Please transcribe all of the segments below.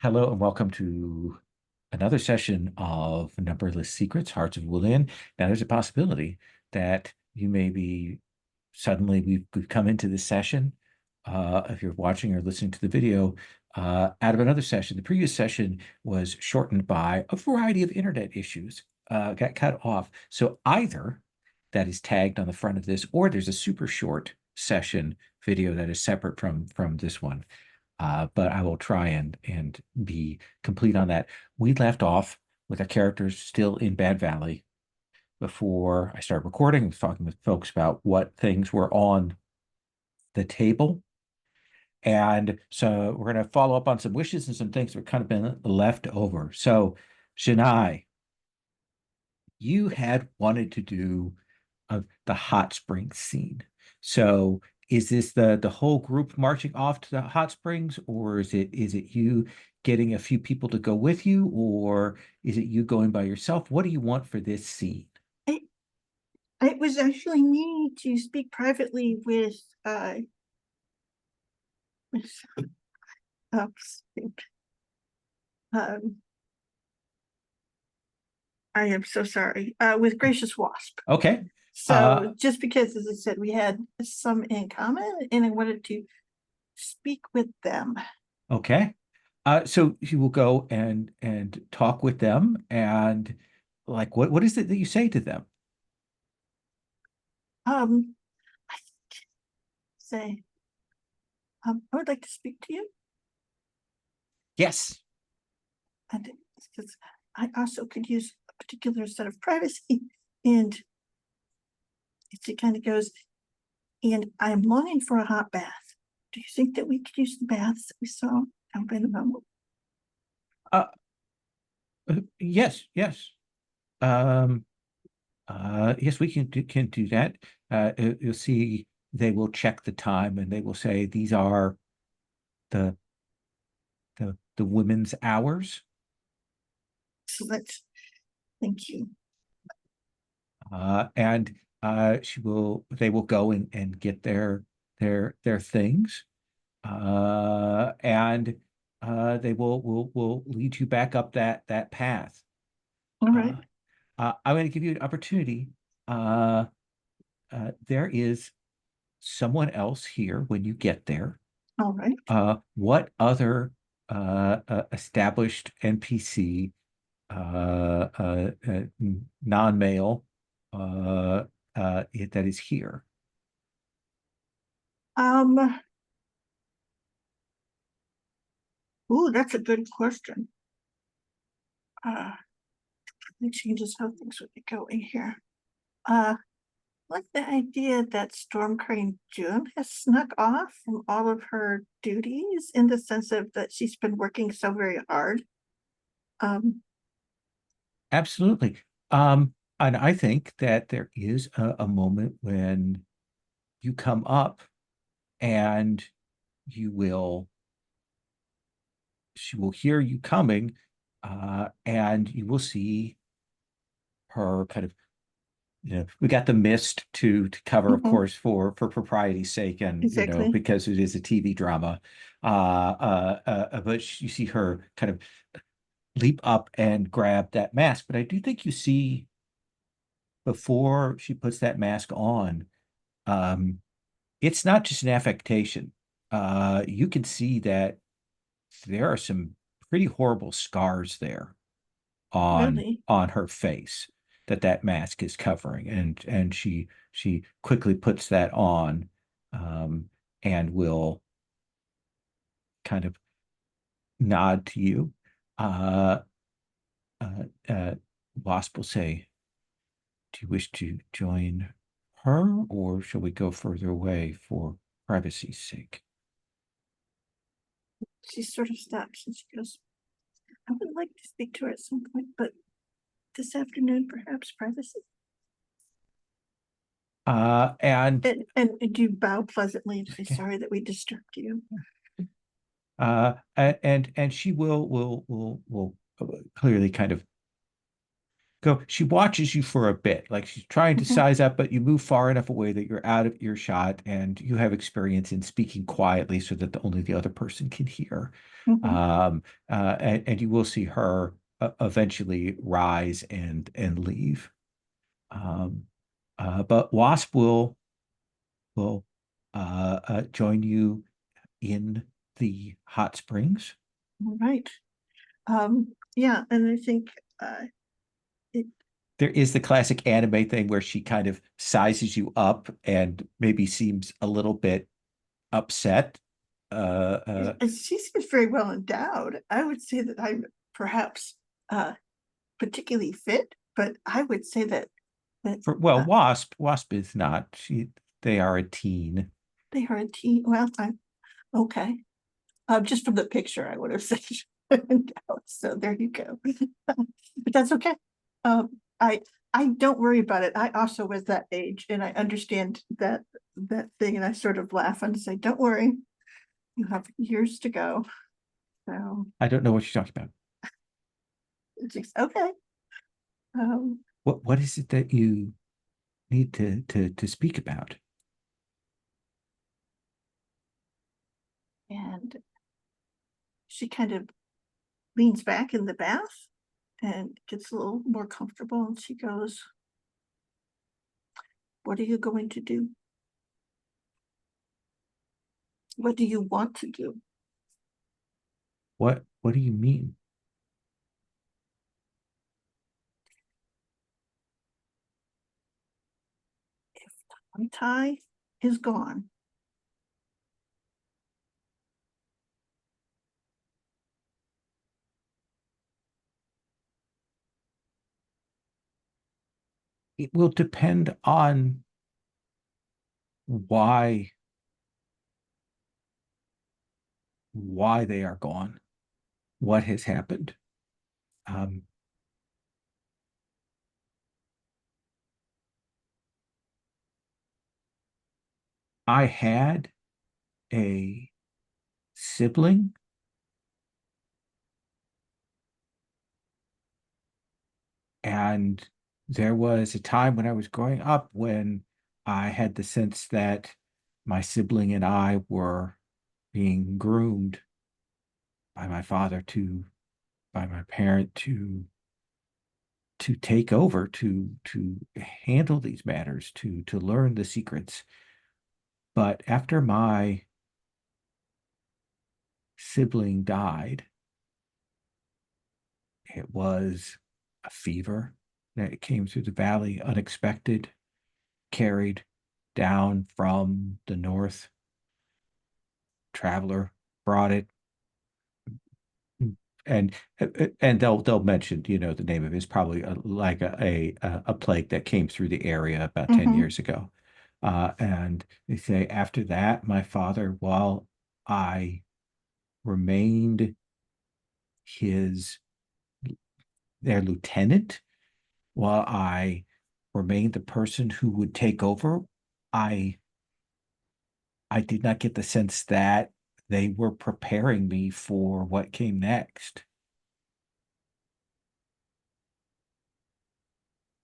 Hello and welcome to another session of Numberless Secrets, Hearts of Wulin. Now, there's a possibility that you may be suddenly we've come into this session. If you're watching or listening to the video, out of another session. The previous session was shortened by a variety of internet issues, got cut off. So either that is tagged on the front of this, or there's a super short session video that is separate from this one. But I will try and be complete on that. We left off with our characters still in Bad Valley before I started recording. I was talking with folks about what things were on the table. And so we're going to follow up on some wishes and some things that have kind of been left over. So, Shania, you had wanted to do the hot springs scene. So is this the whole group marching off to the hot springs, or is it you getting a few people to go with you, or is it you going by yourself? What do you want for this scene? It, it was actually me to speak privately with with oops, um I am so sorry. With Gracious Wasp. Okay. So just because, as I said, we had some in common and I wanted to speak with them. Okay. So you will go and talk with them, and like what is it that you say to them? I say, I would like to speak to you. Yes. And because I also could use a particular set of privacy. And it kind of goes, and I'm longing for a hot bath. Do you think that we could use the baths that we saw down by the mountain? Uh, yes, yes. Um, yes, we can do that. You'll see they will check the time and they will say these are the the women's hours. So that's, thank you. And they will go and get their things. And they will lead you back up that path. All right. Uh, I'm going to give you an opportunity. Uh, there is someone else here when you get there. All right. What other established NPC, non-male, that is here? Um, ooh, that's a good question. It changes how things would be going here. Like the idea that Storm Crane June has snuck off from all of her duties in the sense of that she's been working so very hard. Um, Absolutely. And I think that there is a moment when you come up and you will, she will hear you coming, and you will see her kind of, we got the mist to cover, of mhm, course, for propriety's sake, and exactly. because it is a TV drama. But you see her kind of leap up and grab that mask. But I do think you see before she puts that mask on, um, it's not just an affectation. You can see that there are some pretty horrible scars there on Really. her face that mask is covering, and she quickly puts that on, um, and will kind of nod to you. Uh, uh, uh, Wasp will say, "Do you wish to join her, or shall we go further away for privacy's sake?" She sort of stops and she goes, I would like to speak to her at some point, but this afternoon, perhaps privacy. And And do bow pleasantly and say okay. sorry that we disturbed you. And she will clearly kind of go. She watches you for a bit, like she's trying to Mhm, size up, but you move far enough away that you're out of earshot, and you have experience in speaking quietly so that only the other person can hear. mhm. Um, and you will see her eventually rise and leave. Um, but Wasp will join you in the hot springs. All right. Yeah, and I think it, There is the classic anime thing where she kind of sizes you up and maybe seems a little bit upset. she seems very well endowed. I would say that I'm perhaps uh particularly fit, but I would say that Well, Wasp is not. They are a teen. they are a teen. Well, I'm okay. Just from the picture, I would have said endowed. So there you go. But that's okay. I don't worry about it. I also was that age, and I understand that thing, and I sort of laugh and say, "Don't worry, you have years to go." So I don't know what you're talking about. it's just okay. Um, What is it that you need to speak about? and she kind of leans back in the bath and gets a little more comfortable, and she goes, "What are you going to do? What do you want to do?" What do you mean? If Ty is gone, It will depend on why they are gone, what has happened. Um, I had a sibling, and there was a time when I was growing up when I had the sense that my sibling and I were being groomed by my father by my parent to take over, to handle these matters, to learn the secrets. But after my sibling died, it was a fever that came through the valley, unexpected, carried down from the north. Traveler brought it, and they'll mention, the name of it is probably like a plague that came through the area about 10 mm-hmm, years ago. And they say after that, my father, while I remained his their lieutenant, while I remained the person who would take over, I I did not get the sense that they were preparing me for what came next.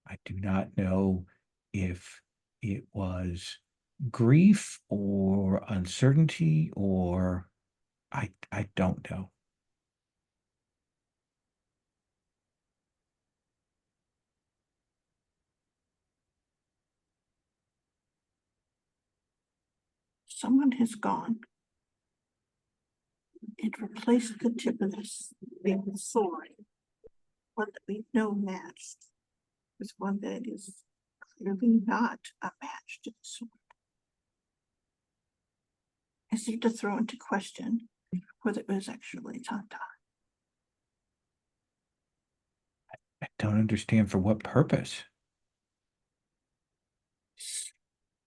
I do not know if it was grief or uncertainty, or I don't know. someone has gone and replaced the tip of this big sword, one that we know matched, with one that is clearly not a match to the sword. I seem to throw into question whether it was actually Tata. I don't understand for what purpose.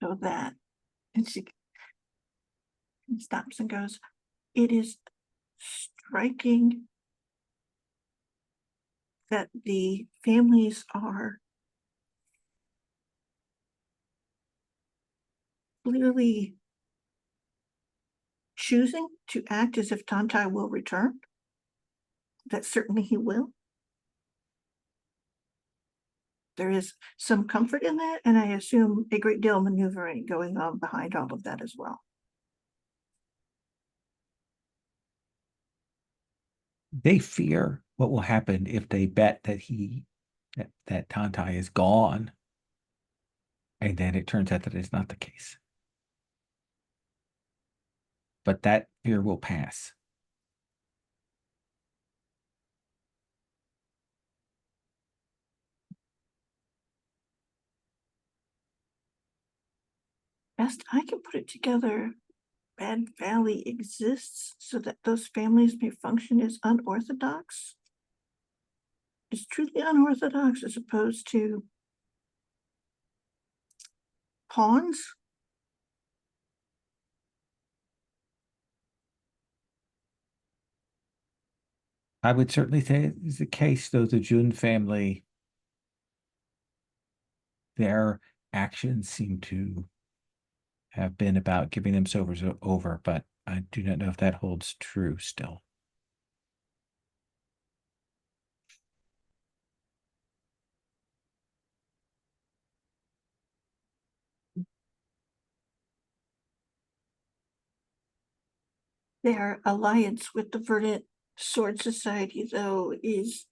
So that, and she stops and goes, "It is striking that the families are clearly choosing to act as if Tantai will return. That certainly he will. there is some comfort in that, and I assume a great deal of maneuvering going on behind all of that as well. They fear what will happen if they bet that that Tantai is gone, and then it turns out that it's not the case. But that fear will pass. Best I can put it together, Bad Valley exists so that those families may function as unorthodox. It's truly unorthodox as opposed to pawns. I would certainly say it is the case, though the Jun family, their actions seem to have been about giving themselves over, but I do not know if that holds true still. Their alliance with the Verdant Sword Society, though, is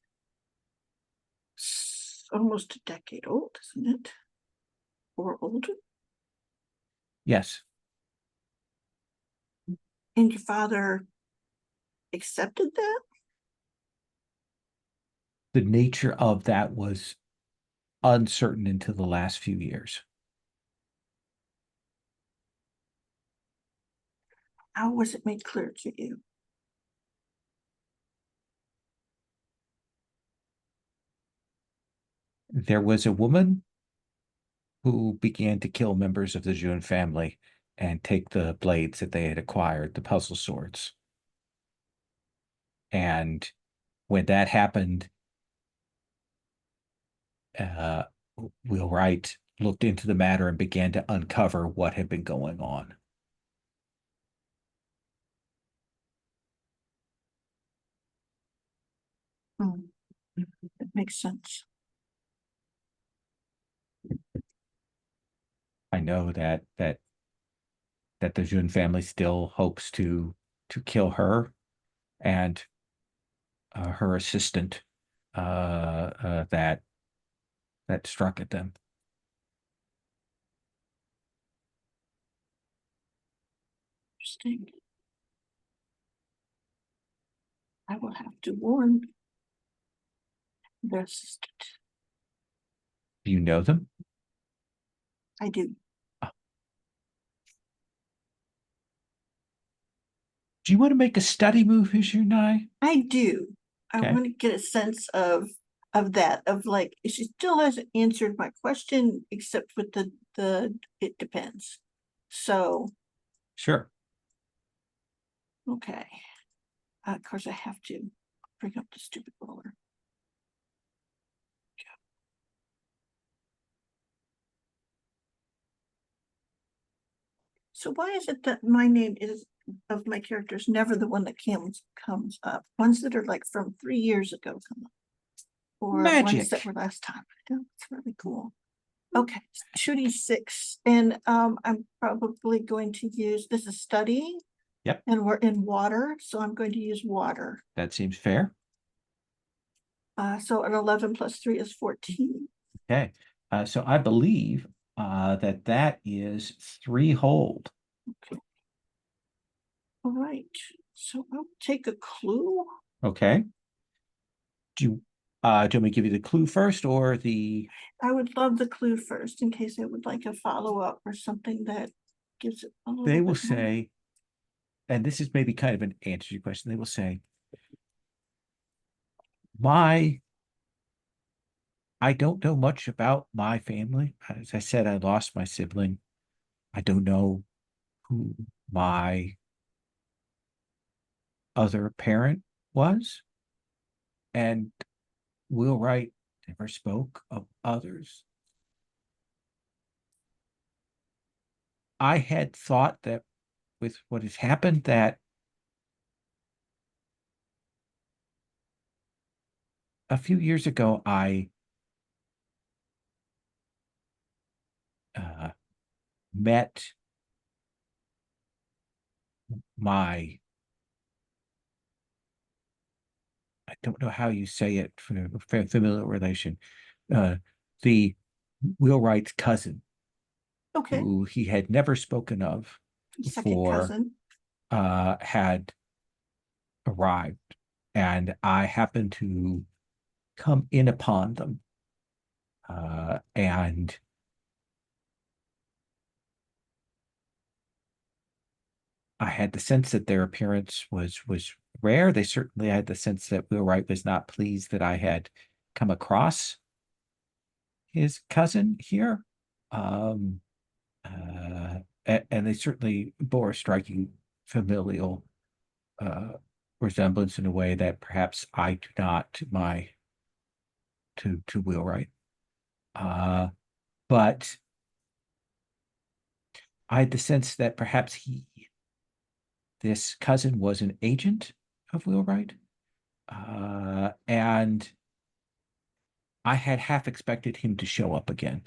almost a decade old, isn't it? Or older? Yes, And your father accepted that? the nature of that was uncertain until the last few years. How was it made clear to you? There was a woman who began to kill members of the Jun family and take the blades that they had acquired, the puzzle swords. And when that happened, uh, Wheelwright looked into the matter and began to uncover what had been going on. That makes sense. I know that the Jun family still hopes to kill her and her assistant that struck at them. Interesting. I will have to warn their assistant. Do you know them? I do. Do you want to make a study move, Hishunai? I do. I Okay. want to get a sense of that, of like, she still hasn't answered my question except with the it depends. So, Sure. okay. Of course I have to bring up the stupid roller. So why is it that my name is of my characters never the one that comes up? Ones that are like from 3 years ago come up. Or ones that Magic. were last time. It's really cool. Okay, 2d6. And I'm probably going to use, this is study. Yep. And we're in water, so I'm going to use water. That seems fair. So an 11 plus 3 is 14. Okay. So I believe that is 3 hold. Okay. All right. So I'll take a clue. Okay. Do you want me to give you the clue first or the I would love the clue first in case I would like a follow-up or something that gives it a little they will bit more. say, and this is maybe kind of an answer to your question, they will say, I don't know much about my family. As I said, I lost my sibling. I don't know who my other parent was. And Wheelwright never spoke of others. I had thought that with what has happened, that a few years ago, I met my, I don't know how you say it, for familial relation, the wheelwright's cousin, Okay, who he had never spoken of second before, cousin. had arrived, and I happened to come in upon them, and I had the sense that their appearance was rare. They certainly had the sense that Wheelwright was not pleased that I had come across his cousin here. Um, and they certainly bore a striking familial resemblance in a way that perhaps I do not to my to Wheelwright. But I had the sense that perhaps this cousin was an agent of Wheelwright. And I had half expected him to show up again,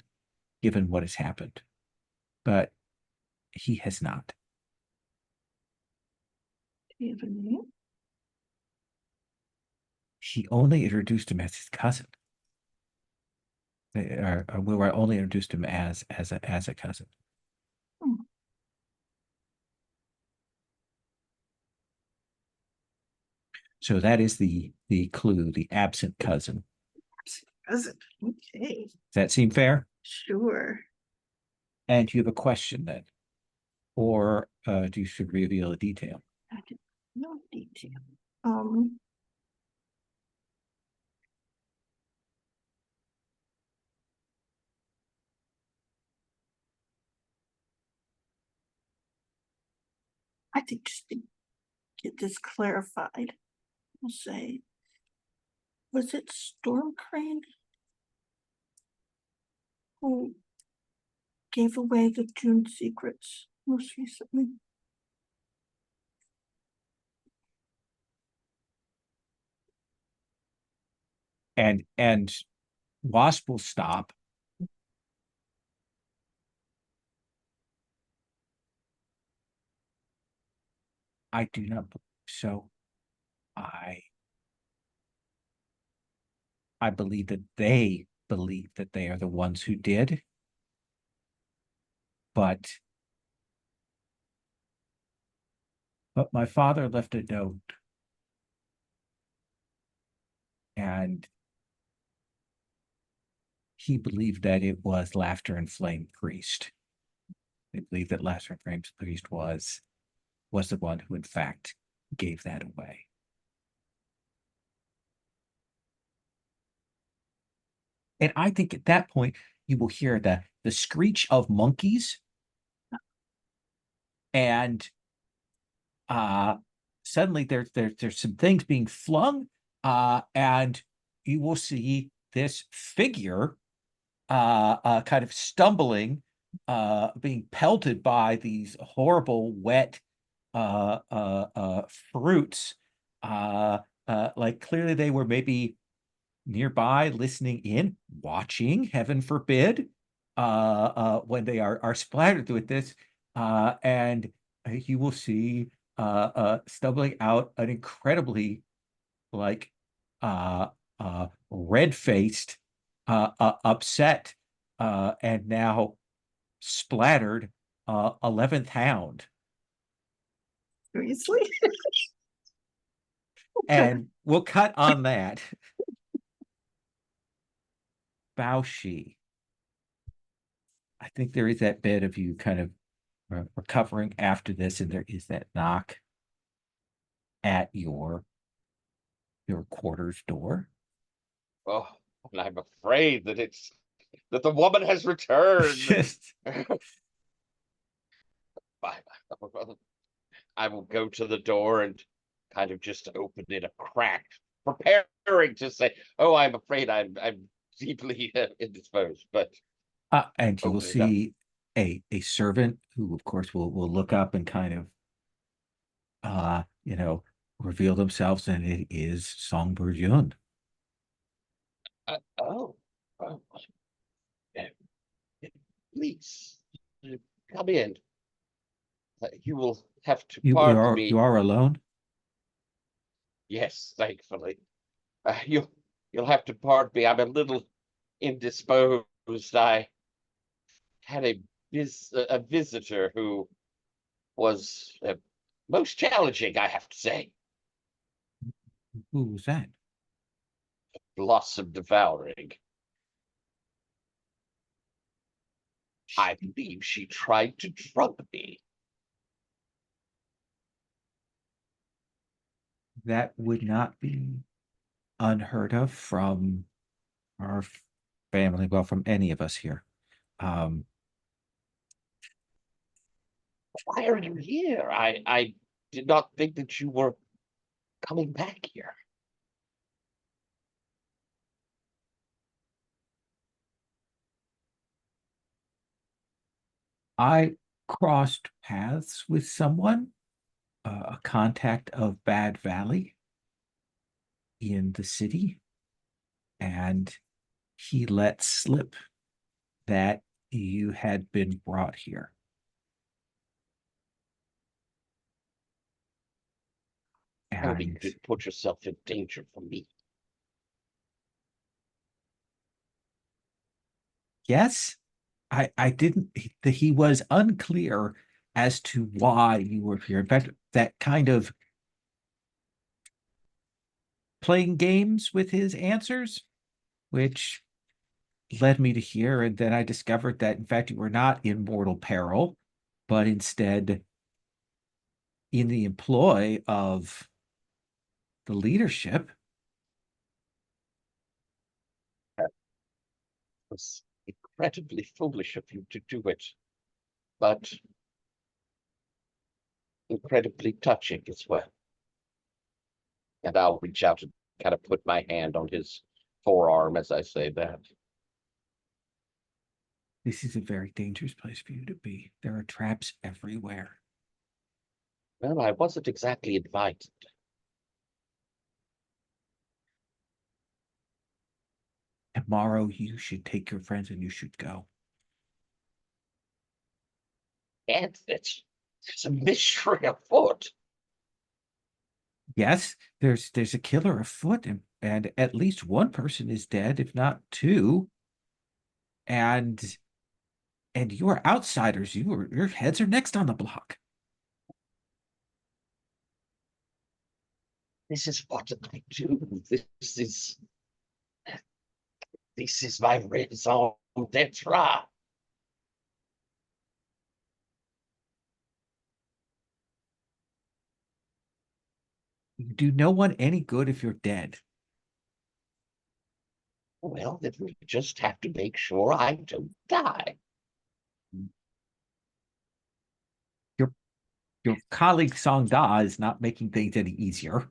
given what has happened, but he has not. Do you have a name? He only introduced him as his cousin. Wheelwright only introduced him as a cousin. Hmm. So that is the clue, the absent cousin. Cousin. Okay, Does that seem fair? sure. And you have a question then, or do you should reveal a detail? I did no detail. Um, I think just to get this clarified, we'll say, was it Storm Crane who gave away the June secrets most recently? And Wasp will stop. I do not believe so. I I believe that they believe that they are the ones who did, but my father left a note, and he believed that it was Laughter and Flame Priest. They believed that Laughter and Flame Priest was the one who in fact gave that away. And I think at that point you will hear the screech of monkeys, and suddenly there's some things being flung, and you will see this figure kind of stumbling, being pelted by these horrible wet fruits. Like clearly they were maybe nearby, listening in, watching, heaven forbid, when they are splattered with this, and you will see stumbling out an incredibly like red-faced, upset, and now splattered 11th Hound. Seriously? And we'll cut on that. Baoshi. I think there is that bit of you kind of recovering after this, and there is that knock at your quarters door. Oh, and I'm afraid that the woman has returned. Just I will go to the door and kind of just open it a crack, preparing to say, "Oh, I'm afraid I'm deeply indisposed." But and you will open it up. see a servant who, of course, will look up and kind of reveal themselves, and it is Songbird Yun. Oh, oh, uh, please come in. You will have to You pardon are me. you are alone? Yes, thankfully. You'll have to pardon me. I'm a little indisposed. I had a visitor who was most challenging, I have to say. Who was that? Blossom devouring. I believe she tried to drug me. That would not be unheard of from our family, well, from any of us here. Um, Why are you here? I did not think that you were coming back here. I crossed paths with someone, a contact of Bad Valley in the city, and he let slip that you had been brought here. Tell me you And didn't put yourself in danger for me. yes, I didn't, he was unclear as to why you were here. In fact, that kind of playing games with his answers, which led me to here. And then I discovered that, in fact, you were not in mortal peril, but instead in the employ of the leadership. It was incredibly foolish of you to do it, but incredibly touching as well. And I'll reach out and kind of put my hand on his forearm as I say that. This is a very dangerous place for you to be. There are traps everywhere. Well, I wasn't exactly invited. Tomorrow, you should take your friends and you should go. And there's a mystery afoot. Yes, there's a killer afoot, and at least one person is dead, if not two. And you are outsiders. Your heads are next on the block. This is what I do. This is my raison d'etre. You do no one any good if you're dead. Well, then we just have to make sure I don't die. Your colleague Song Da is not making things any easier.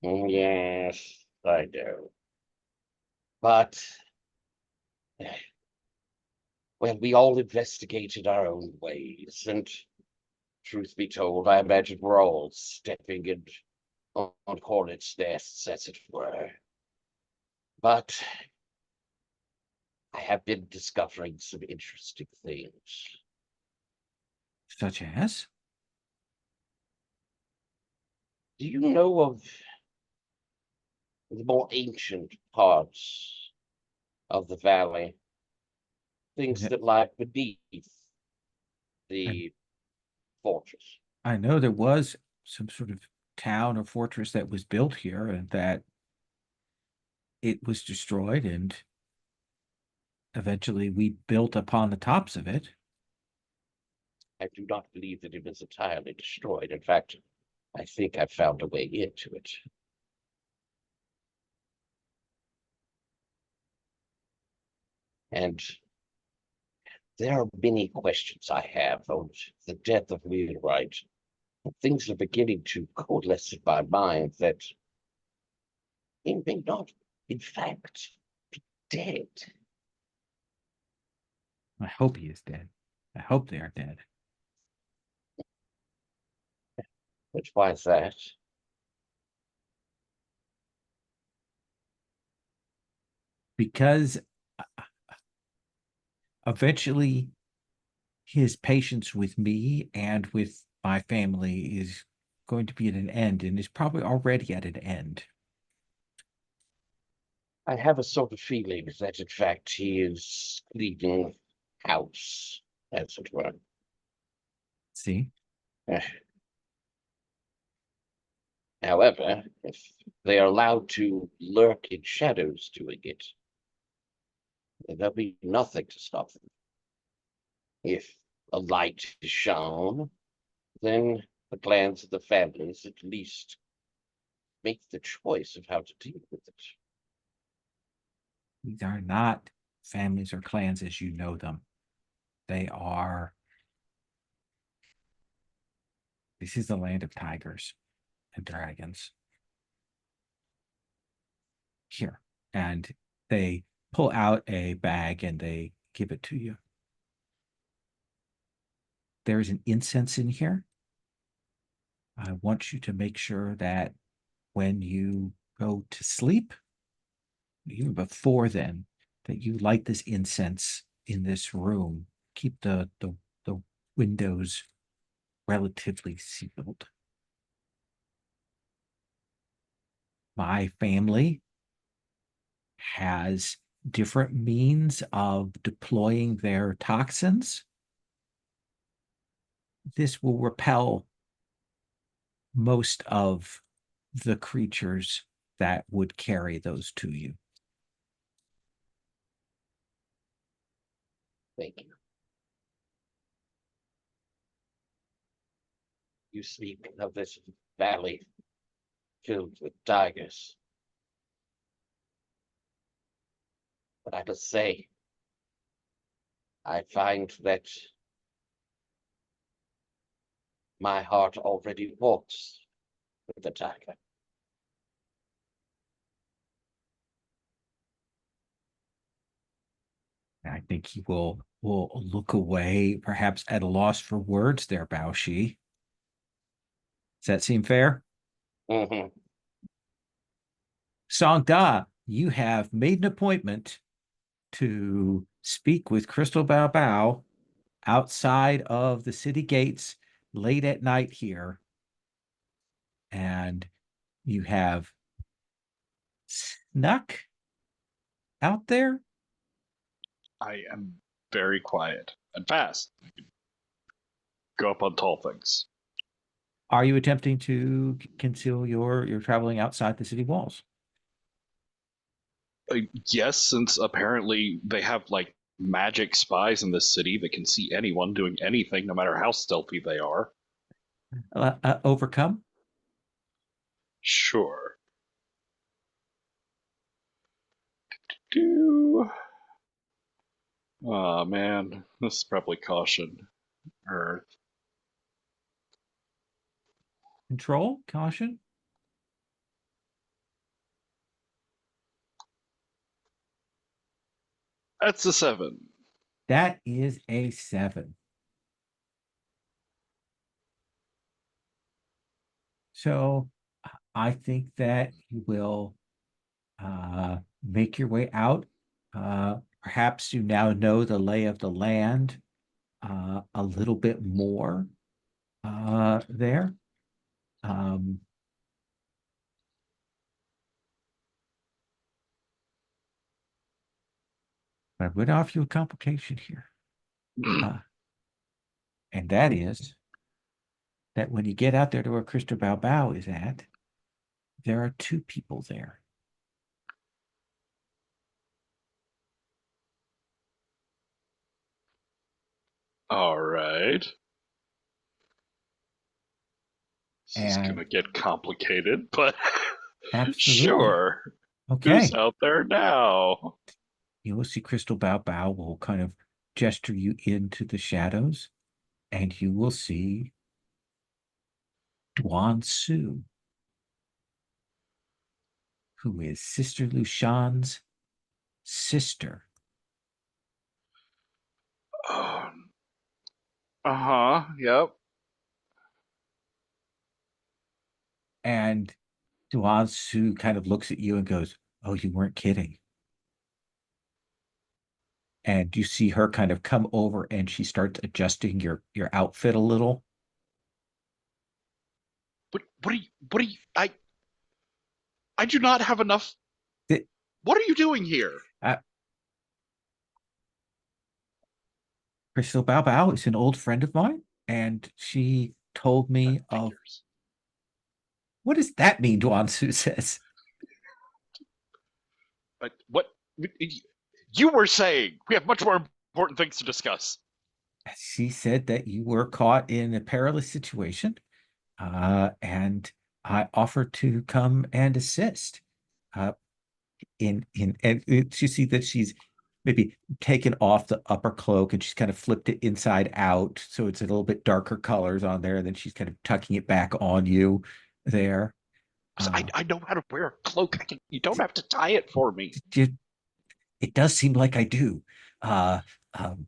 Yes, I do. But, well, we all investigated our own ways, and truth be told, I imagine we're all stepping in on hornets' nests, as it were. But I have been discovering some interesting things. Such as? Do you know of the more ancient parts of the valley? Things that lie beneath the fortress. I know there was some sort of town or fortress that was built here and that it was destroyed, and eventually we built upon the tops of it. I do not believe that it was entirely destroyed. In fact, I think I found a way into it. And there are many questions I have on the death of Wheelwright. Things are beginning to coalesce in my mind that he may not, in fact, be dead. I hope he is dead. I hope they are dead. Which why is that? Because eventually his patience with me and with my family is going to be at an end, and is probably already at an end. I have a sort of feeling that, in fact, he is leaving house, as it were. See? Eh. However, if they are allowed to lurk in shadows doing it, then there'll be nothing to stop them. If a light is shown, then the clans of the families at least make the choice of how to deal with it. These are not families or clans as you know them. They are. This is the land of tigers and dragons. Here. And they pull out a bag and they give it to you. There's an incense in here. I want you to make sure that when you go to sleep, even before then, that you light this incense in this room. Keep the windows relatively sealed. My family has different means of deploying their toxins. This will repel most of the creatures that would carry those to you. Thank you. You speak of this valley filled with tigers. But I must say, I find that my heart already walks with the tiger. I think he will look away, perhaps at a loss for words there, Baoshi. Does that seem fair? Mm-hmm. Song Da, you have made an appointment to speak with Crystal Bao Bao outside of the city gates late at night here. And you have snuck out there? I am very quiet and fast. I can go up on tall things. Are you attempting to conceal your traveling outside the city walls? Yes, since apparently they have like magic spies in this city that can see anyone doing anything, no matter how stealthy they are. Overcome? Sure. Do. Oh man, this is probably caution. Earth. Control? Caution? That's a 7. That is a 7. So I think that you will make your way out. Perhaps you now know the lay of the land a little bit more there. But I'm going to offer you a complication here. And that is that when you get out there to where Crystal Bao Bao is at, there are 2 people there. All right. This is And gonna get complicated, but absolutely. sure. Okay. Who's out there now? You will see Crystal Bao Bao will kind of gesture you into the shadows, and you will see Duan Su, who is Sister Lushan's sister. Uh-huh, yep. And Duan Su kind of looks at you and goes, "Oh, you weren't kidding." and you see her kind of come over and she starts adjusting your outfit a little. What do you, I do not have enough. Th- What are you doing here? uh, Crystal Bao Bao is an old friend of mine, and she told me of Figures. what does that mean, Duansu says. But what you were saying? We have much more important things to discuss. She said that you were caught in a perilous situation, and I offered to come and assist. Uh, and you see that she's maybe taken off the upper cloak and she's kind of flipped it inside out, so it's a little bit darker colors on there. And then she's kind of tucking it back on you there. I know how to wear a cloak. You don't have to tie it for me. It does seem like I do. Uh, um,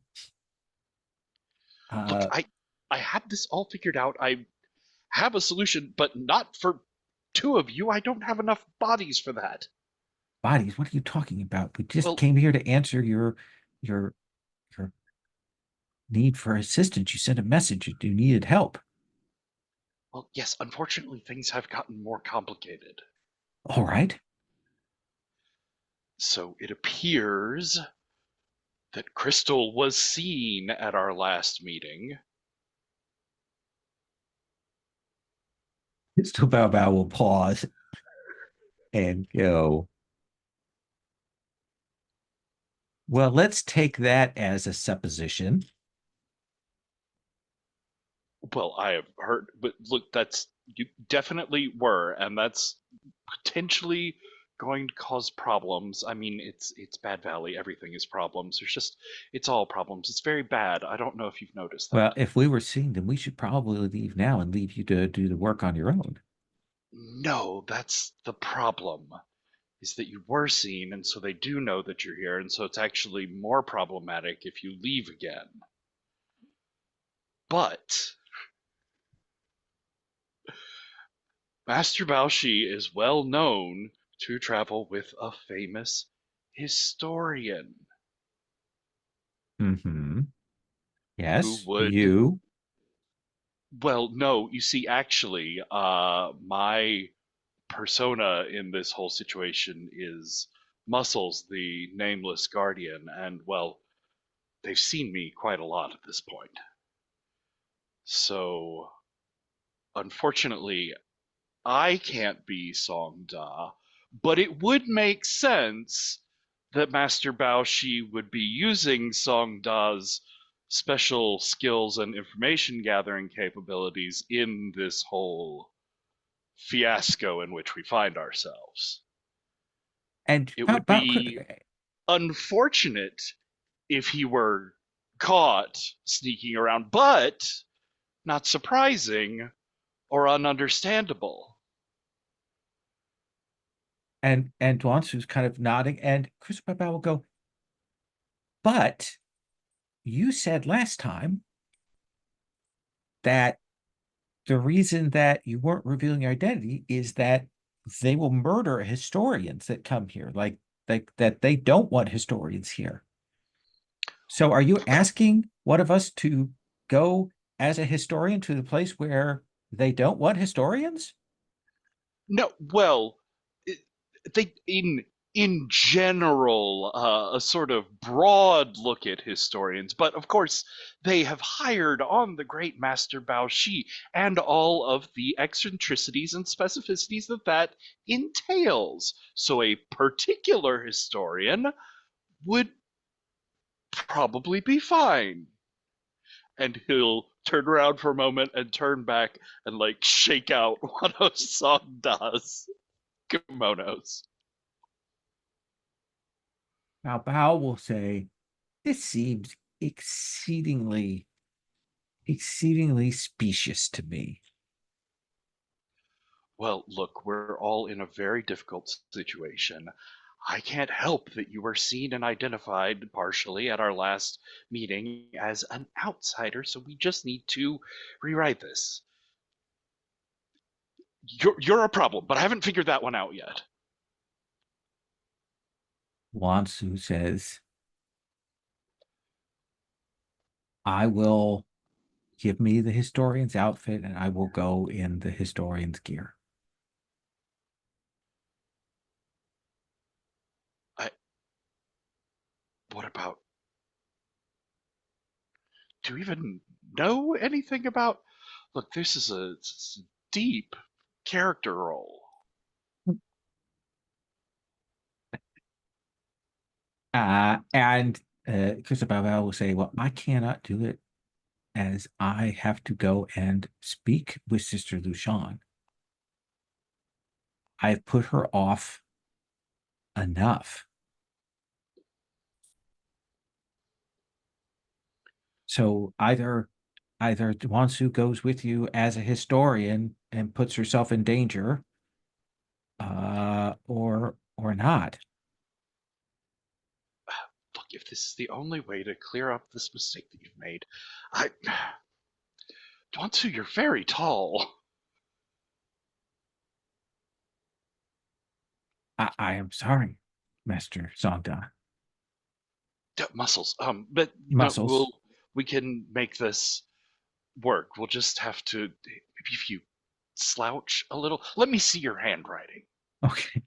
Look, uh, I had this all figured out. I have a solution, but not for two of you. I don't have enough bodies for that. Bodies, what are you talking about? We just Well, came here to answer your your need for assistance. You sent a message that you needed help. yes, unfortunately, things have gotten more complicated. All right. So it appears that Crystal was seen at our last meeting. Mr. Bao Bao will pause and go, well, let's take that as a supposition. Well, I have heard, but look, you definitely were, and that's potentially going to cause problems. I mean, it's Bad Valley. Everything is problems. It's all problems. It's very bad. I don't know if you've noticed Well, that. if we were seeing them, we should probably leave now and leave you to do the work on your own. No, that's the problem. Is that you were seen, and so they do know that you're here, and so it's actually more problematic if you leave again. But Master Baoshi is well known to travel with a famous historian Mm-hmm. who Yes, would, you. well, no, you see, actually, my persona in this whole situation is Muscles, the nameless guardian, and, well, they've seen me quite a lot at this point. So, unfortunately, I can't be Song Da, but it would make sense that Master Bao Shi would be using Song Da's special skills and information gathering capabilities in this whole fiasco in which we find ourselves. And It would be unfortunate if he were caught sneaking around, but not surprising or ununderstandable. and Duansu's kind of nodding, and Chris Bao will go, but you said last time that the reason that you weren't revealing your identity is that they will murder historians that come here, like that they don't want historians here. So are you asking one of us to go as a historian to the place where they don't want historians? No, well, they in general a sort of broad look at historians, but of course they have hired on the great Master Bao Shi and all of the eccentricities and specificities that entails. So a particular historian would probably be fine. And he'll turn around for a moment and turn back and like shake out one of Song Da's kimonos. Now Bao will say, this seems exceedingly specious to me. Well, look, we're all in a very difficult situation. I can't help that you were seen and identified partially at our last meeting as an outsider, so we just need to rewrite this. You're a problem, but I haven't figured that one out yet. Wansu says, I will give me the historian's outfit and I will go in the historian's gear. What about? Do you even know anything about? Look, this is it's a deep character role. And Christabel will say, well, I cannot do it as I have to go and speak with Sister Lucian. I've put her off enough. So either Wansu goes with you as a historian and puts herself in danger, or not. Look, if this is the only way to clear up this mistake that you've made, I. Donsu, you're very tall. I am sorry, Master Songda. Muscles. But no, Muscles. we can make this work. We'll just have to maybe if you slouch a little. Let me see your handwriting. Okay.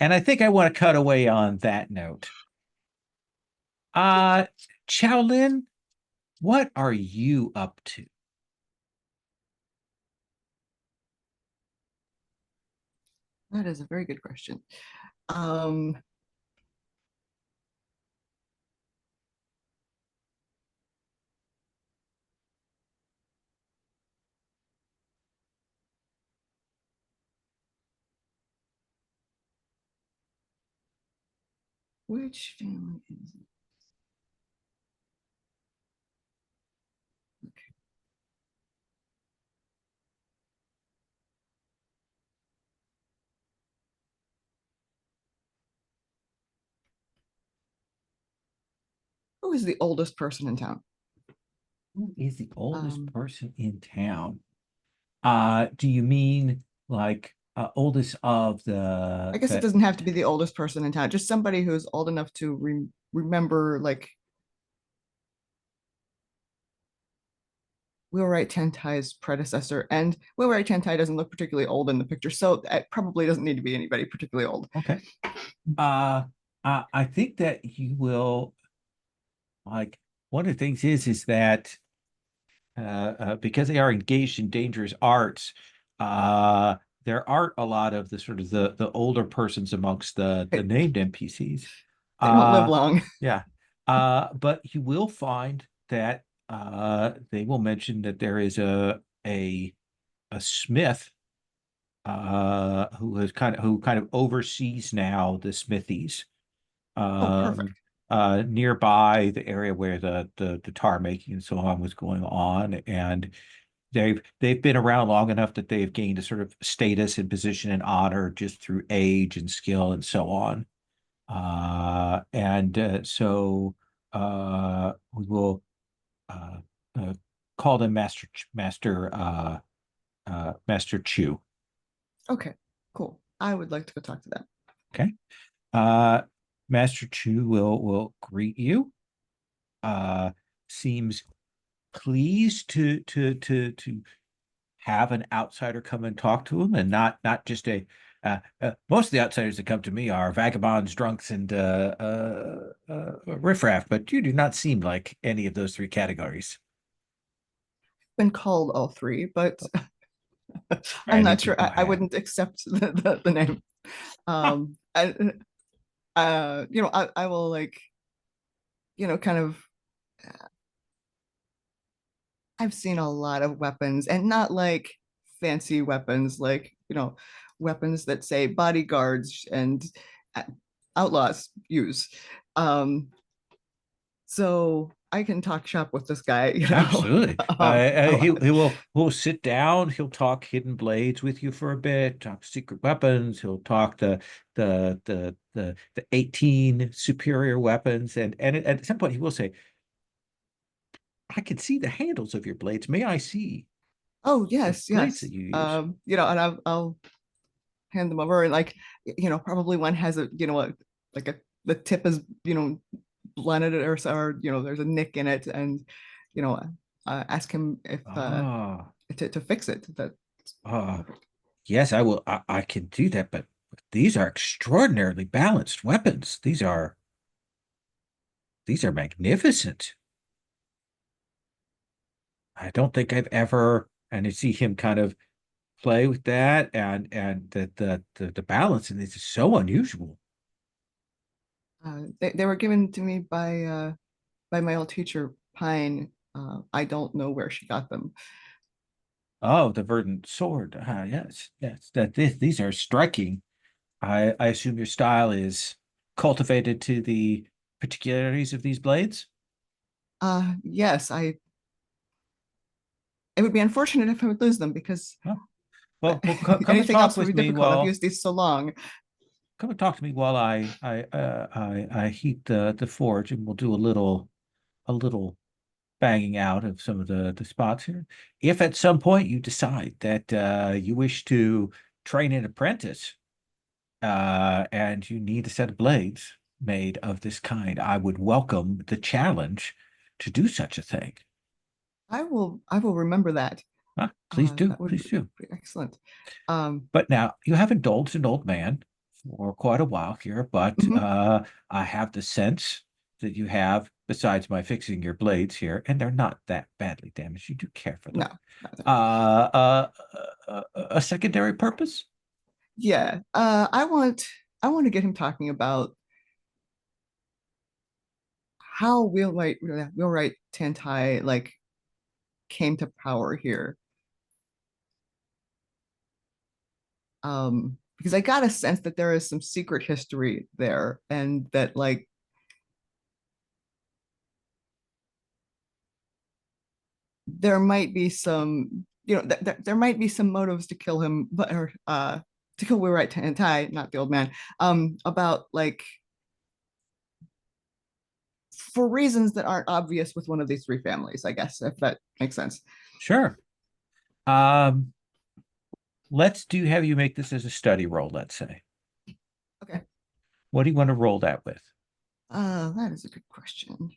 And I think I want to cut away on that note. Shaolin, what are you up to? That is a very good question. Um, which family is it? Okay. Who is the oldest person in town? Who is the oldest Um, person in town? Do you mean like oldest of I guess it doesn't have to be the oldest person in town, just somebody who's old enough to remember, like, Wheelwright Tentai's predecessor. And Wheelwright Tentai doesn't look particularly old in the picture, so it probably doesn't need to be anybody particularly old. Okay. I think that you will like one of the things is that because they are engaged in dangerous arts, there aren't a lot of the sort of the older persons amongst the named NPCs. They don't live long. Yeah. But you will find that they will mention that there is a smith who kind of oversees now the smithies Oh, perfect. nearby the area where the tar making and so on was going on, and they've been around long enough that they've gained a sort of status and position and honor just through age and skill and so on. And so we will uh, call them Master Chu. Okay, cool. I would like to go talk to them. Okay. Master Chu will greet you. Seems pleased to have an outsider come and talk to him, and not just most of the outsiders that come to me are vagabonds, drunks, and riffraff, but you do not seem like any of those three categories. Been called all three, but I'm Many not sure. people I have. wouldn't accept the name. I will, like, kind of. I've seen a lot of weapons, and not like fancy weapons, like, weapons that say bodyguards and outlaws use. So I can talk shop with this guy, Absolutely. a He lot. will sit down. He'll talk hidden blades with you for a bit. Talk secret weapons. He'll talk the 18 superior weapons, and at some point he will say, "I can see the handles of your blades. May I see Oh, the yes, blades yes. that you use?" And I'll hand them over, and, like, probably one has a, like the tip is, blunted it, or there's a nick in it, and ask him if Ah, to fix it. That yes, I will. I can do that, but these are extraordinarily balanced weapons. These are magnificent. I don't think I've ever, and I see him kind of play with that, and the balance in this is so unusual. they were given to me by my old teacher Pine. I don't know where she got them. Oh, the verdant sword. Yes, yes. These are striking. I assume your style is cultivated to the particularities of these blades. Yes, it would be unfortunate if I would lose them, because Huh. Well, come and anything talk else would with be me difficult. I've while used these so long. come and talk to me while I heat the forge, and we'll do a little banging out of some of the spots here. If at some point you decide that you wish to train an apprentice, and you need a set of blades made of this kind, I would welcome the challenge to do such a thing. I will remember that. Please do, That would please be do. excellent. Um, But now you have indulged an old man for quite a while here, but mhm. I have the sense that you have, besides my fixing your blades here, and they're not that badly damaged. You do care for No, them. no, A secondary purpose? yeah. I want to get him talking about how wheelwright Tantai like came to power here. Because I got a sense that there is some secret history there, and that like there might be some, there might be some motives to kill him, but or to kill Wheelwright Tantai, not the old man, about like for reasons that aren't obvious with one of these three families, I guess, if that makes sense. Sure. Um, let's have you make this as a study roll, let's say. Okay. What do you want to roll that with? That is a good question.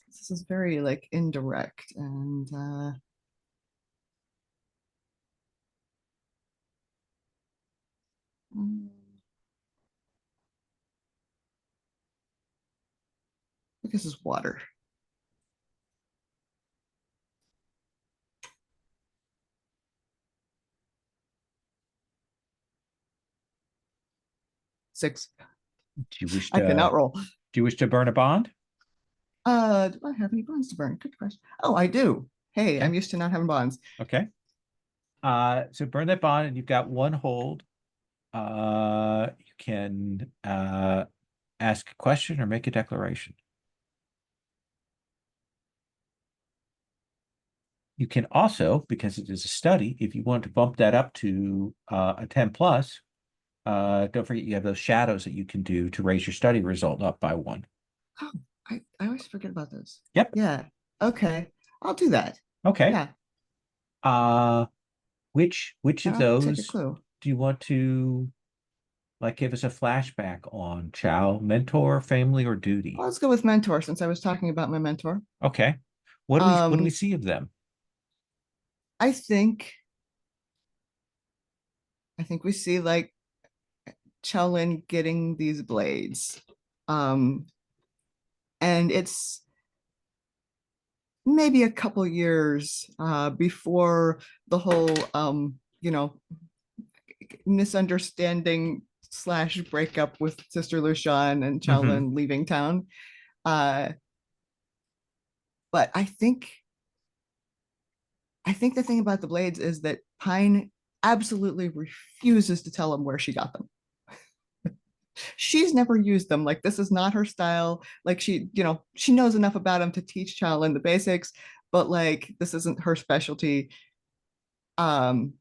This is very like indirect, and I guess is water. Six. Do you wish I to cannot roll. do you wish to burn a bond? Do I have any bonds to burn? Good question. Oh, I do. Hey, Okay. I'm used to not having bonds. Okay. So burn that bond, and you've got one hold. You can ask a question or make a declaration. You can also, because it is a study, if you want to bump that up to a 10 plus, don't forget you have those shadows that you can do to raise your study result up by one. Oh, I always forget about those. Yep. Yeah. Okay. I'll do that. Okay. Yeah. Uh, which And of I'll take a those clue. do you want to like give us a flashback on? Chow, mentor, family, or duty? Well, let's go with mentor, since I was talking about my mentor. Okay. What do we Um, see of them? I think we see like Chelin getting these blades. Um, and it's maybe a couple years before the whole misunderstanding slash breakup with Sister Lucian and Mm-hmm. Chelin leaving town. Uh, but I think the thing about the blades is that Pine absolutely refuses to tell him where she got them. She's never used them. Like, this is not her style. Like, she knows enough about him to teach Chelin the basics, but like this isn't her specialty. Um,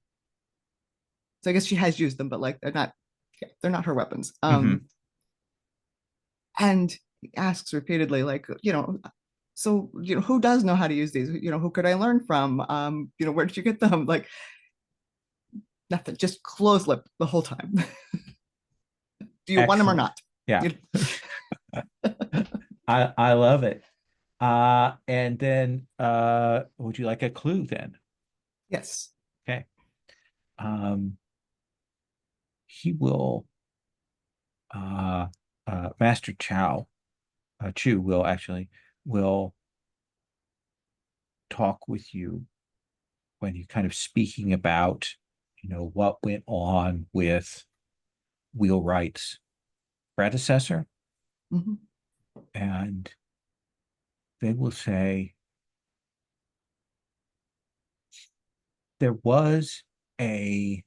so I guess she has used them, but like they're not her weapons. Mm-hmm. And he asks repeatedly, like, so who does know how to use these? Who could I learn from? Where did you get them? Like, nothing, just closed lip the whole time. Do you want them or Excellent. not? Yeah. I love it. And then would you like a clue then? Yes. Okay. He will Master Chu will talk with you when you're kind of speaking about, what went on with Wheelwright's predecessor. Mhm. And they will say there was a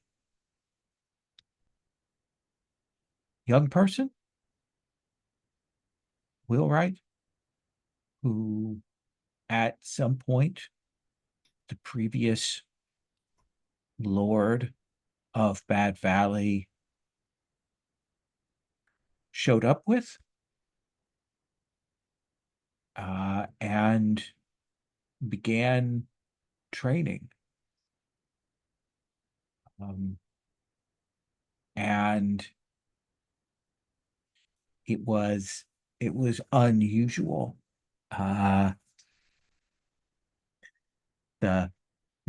young person, Wheelwright, who at some point the previous Lord of Bad Valley showed up with, and began training. And it was unusual. Uh, the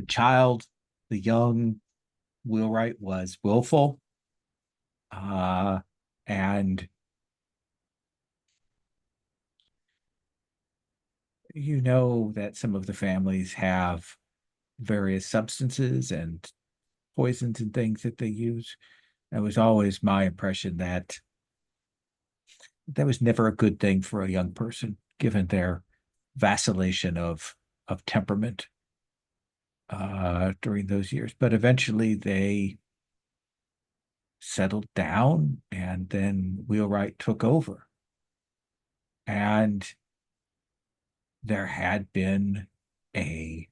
child, the young Wheelwright was willful, and you know that some of the families have various substances and poisons and things that they use. It was always my impression that that was never a good thing for a young person, given their vacillation of temperament during those years. But eventually they settled down, and then Wheelwright took over. And there had been a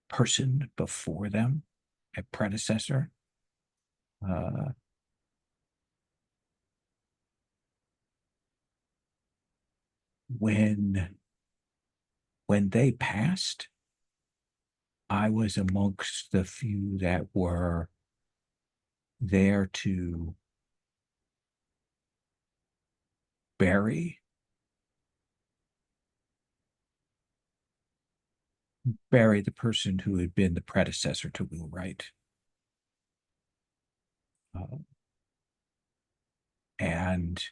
person before them, a predecessor. Uh, when they passed, I was amongst the few that were there to bury the person who had been the predecessor to Wheelwright. And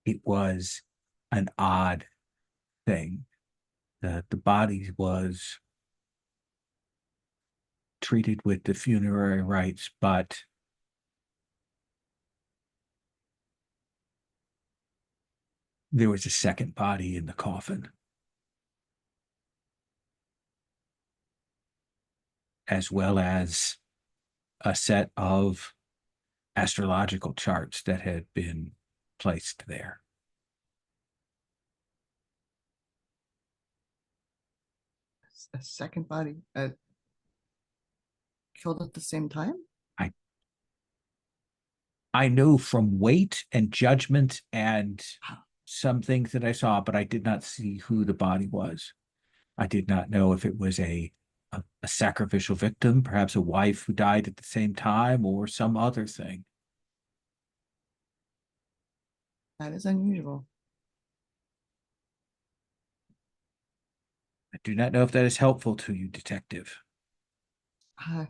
it was an odd thing. The body was treated with the funerary rites, but there was a second body in the coffin, as well as a set of astrological charts that had been placed there. A second body killed at the same time? I know from weight and judgment and some things that I saw, but I did not see who the body was. I did not know if it was a sacrificial victim, perhaps a wife who died at the same time, or some other thing. That is unusual. I do not know if that is helpful to you, detective. Uh,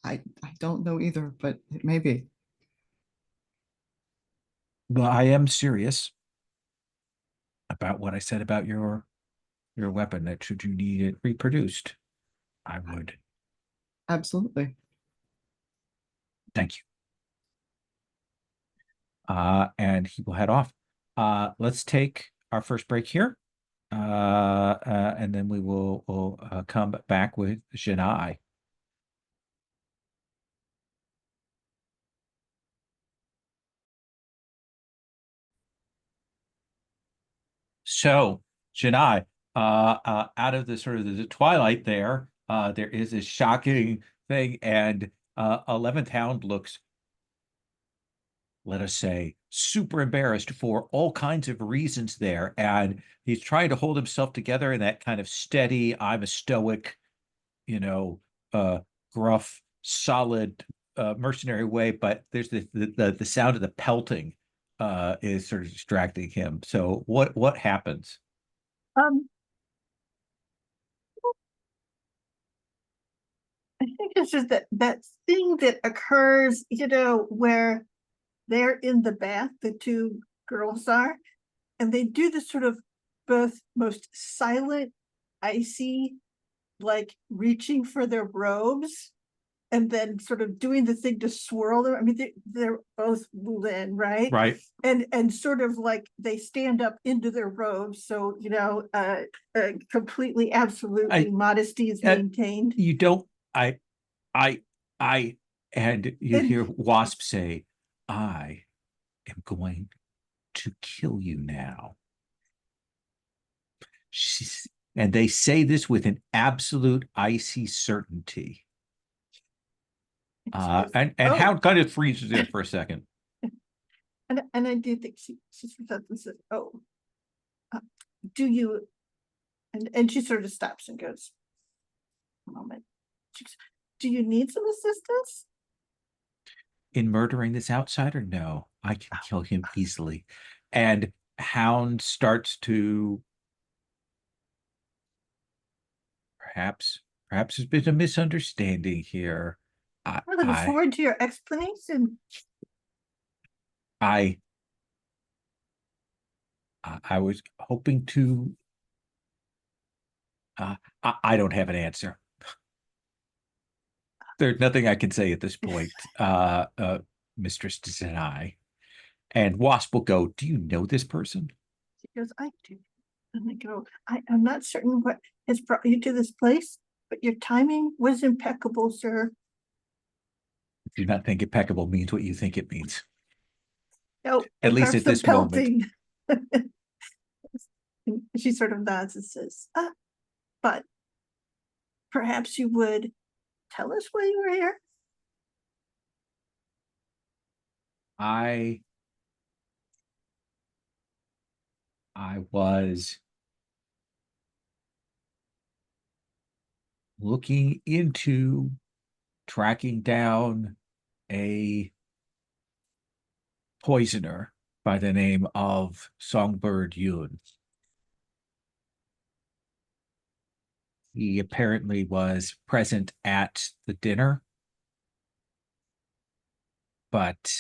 I don't know either, but it may be. Well, I am serious about what I said about your weapon, that should you need it reproduced, I would. Absolutely. Thank you. And he will head off. Let's take our first break here. And then we'll come back with Janai. So, Janai, out of the sort of the twilight there is a shocking thing, and 11th Hound looks, let us say, super embarrassed for all kinds of reasons there, and he's trying to hold himself together in that kind of steady, I'm a stoic, you know, gruff, solid mercenary way, but there's the sound of the pelting is sort of distracting him. So what happens? Um, I think it's just that thing that occurs, where they're in the bath, the two girls are, and they do this sort of both most silent, icy, like reaching for their robes, and then sort of doing the thing to swirl them. I mean, they're both Wulin, right? Right. And sort of like they stand up into their robes, so completely, absolutely, modesty is maintained. You don't. I, and you hear Wasp say, "I am going to kill you now." And they say this with an absolute icy certainty. And Hound kind of freezes there for a second. And I do think she sort of says, "Oh, do you?" And she sort of stops and goes, "A moment. Do you need some assistance?" In murdering this outsider? No, I can kill him easily. And Hound starts to perhaps there's been a misunderstanding here. I look forward to your explanation. I was hoping to. I don't have an answer. There's nothing I can say at this point, Mistress Denai. And Wasp will go, "Do you know this person?" She goes, "I do." And I go, I'm not certain what has brought you to this place, but your timing was impeccable, sir. I do not think impeccable means what you think it means. Oh, at least at this moment. She sort of nods and says, but perhaps you would tell us why you were here? I was looking into tracking down a poisoner by the name of Songbird Yun. He apparently was present at the dinner, but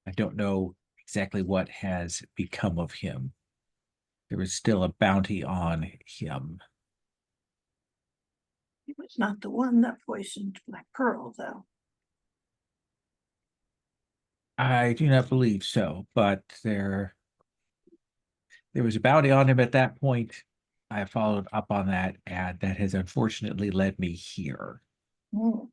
I don't know exactly what has become of him. There is still a bounty on him. He was not the one that poisoned Black Pearl, though. I do not believe so, but there was a bounty on him at that point. I followed up on that, and that has unfortunately led me here. I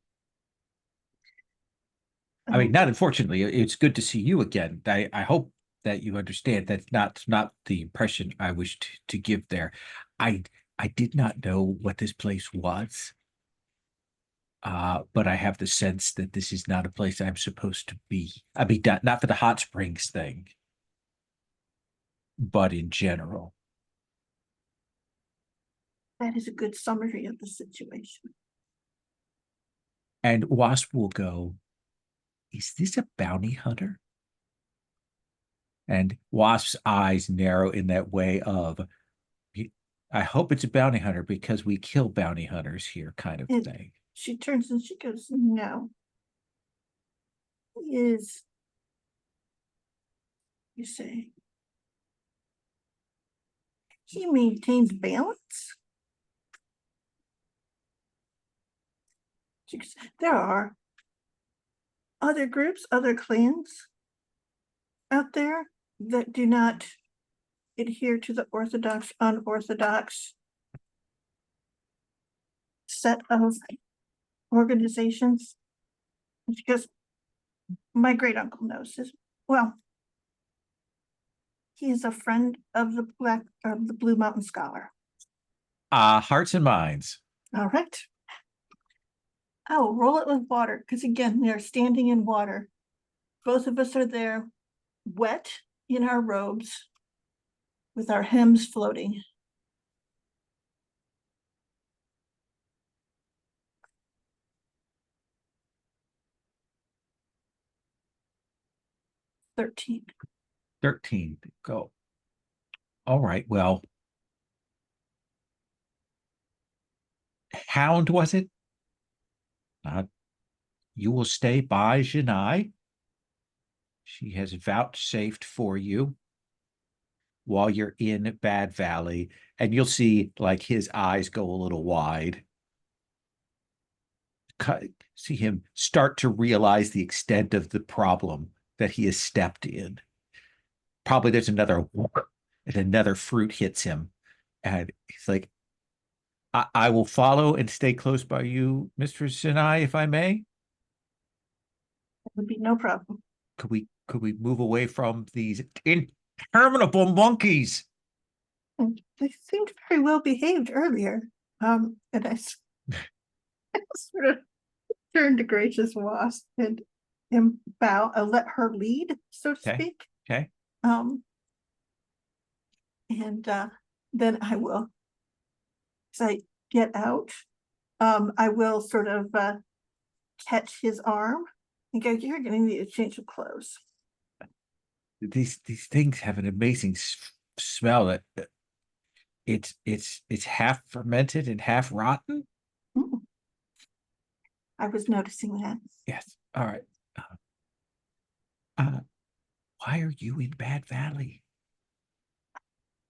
mean, not unfortunately, it's good to see you again. I hope that you understand that's not the impression I wished to give there. I did not know what this place was. But I have the sense that this is not a place I'm supposed to be. I mean, not for the hot springs thing, but in general. That is a good summary of the situation. And Wasp will go, "Is this a bounty hunter?" And Wasp's eyes narrow in that way of, "I hope it's a bounty hunter because we kill bounty hunters here," kind of thing. She turns and she goes, "No. He is," you say, "he maintains balance." There are other groups, other clans out there that do not adhere to the orthodox, unorthodox set of organizations. Because my great uncle knows this. Well, he is a friend of the Blue Mountain Scholar. Hearts and minds. All right. I will roll it with water, because again, we are standing in water. Both of us are there, wet in our robes, with our hems floating. 13. 13. Go. All right. Well, Hound was it? You will stay by Janai. She has vouchsafed for you while you're in Bad Valley, and you'll see like his eyes go a little wide. See him start to realize the extent of the problem that he has stepped in. Probably there's another whoop, and another fruit hits him, and he's like, I will follow and stay close by you, Mistress Sinai, if I may. That would be no problem. Could we move away from these interminable monkeys? And they seemed very well behaved earlier. And I sort of turned to Gracious Wasp and bow, let her lead, so to Okay. speak. Okay. And then I will, as I get out, I will sort of catch his arm and go, "You're going to need a change of clothes." These things have an amazing smell. That it's half fermented and half rotten. Mm. I was noticing that. Yes. All right. Why are you in Bad Valley?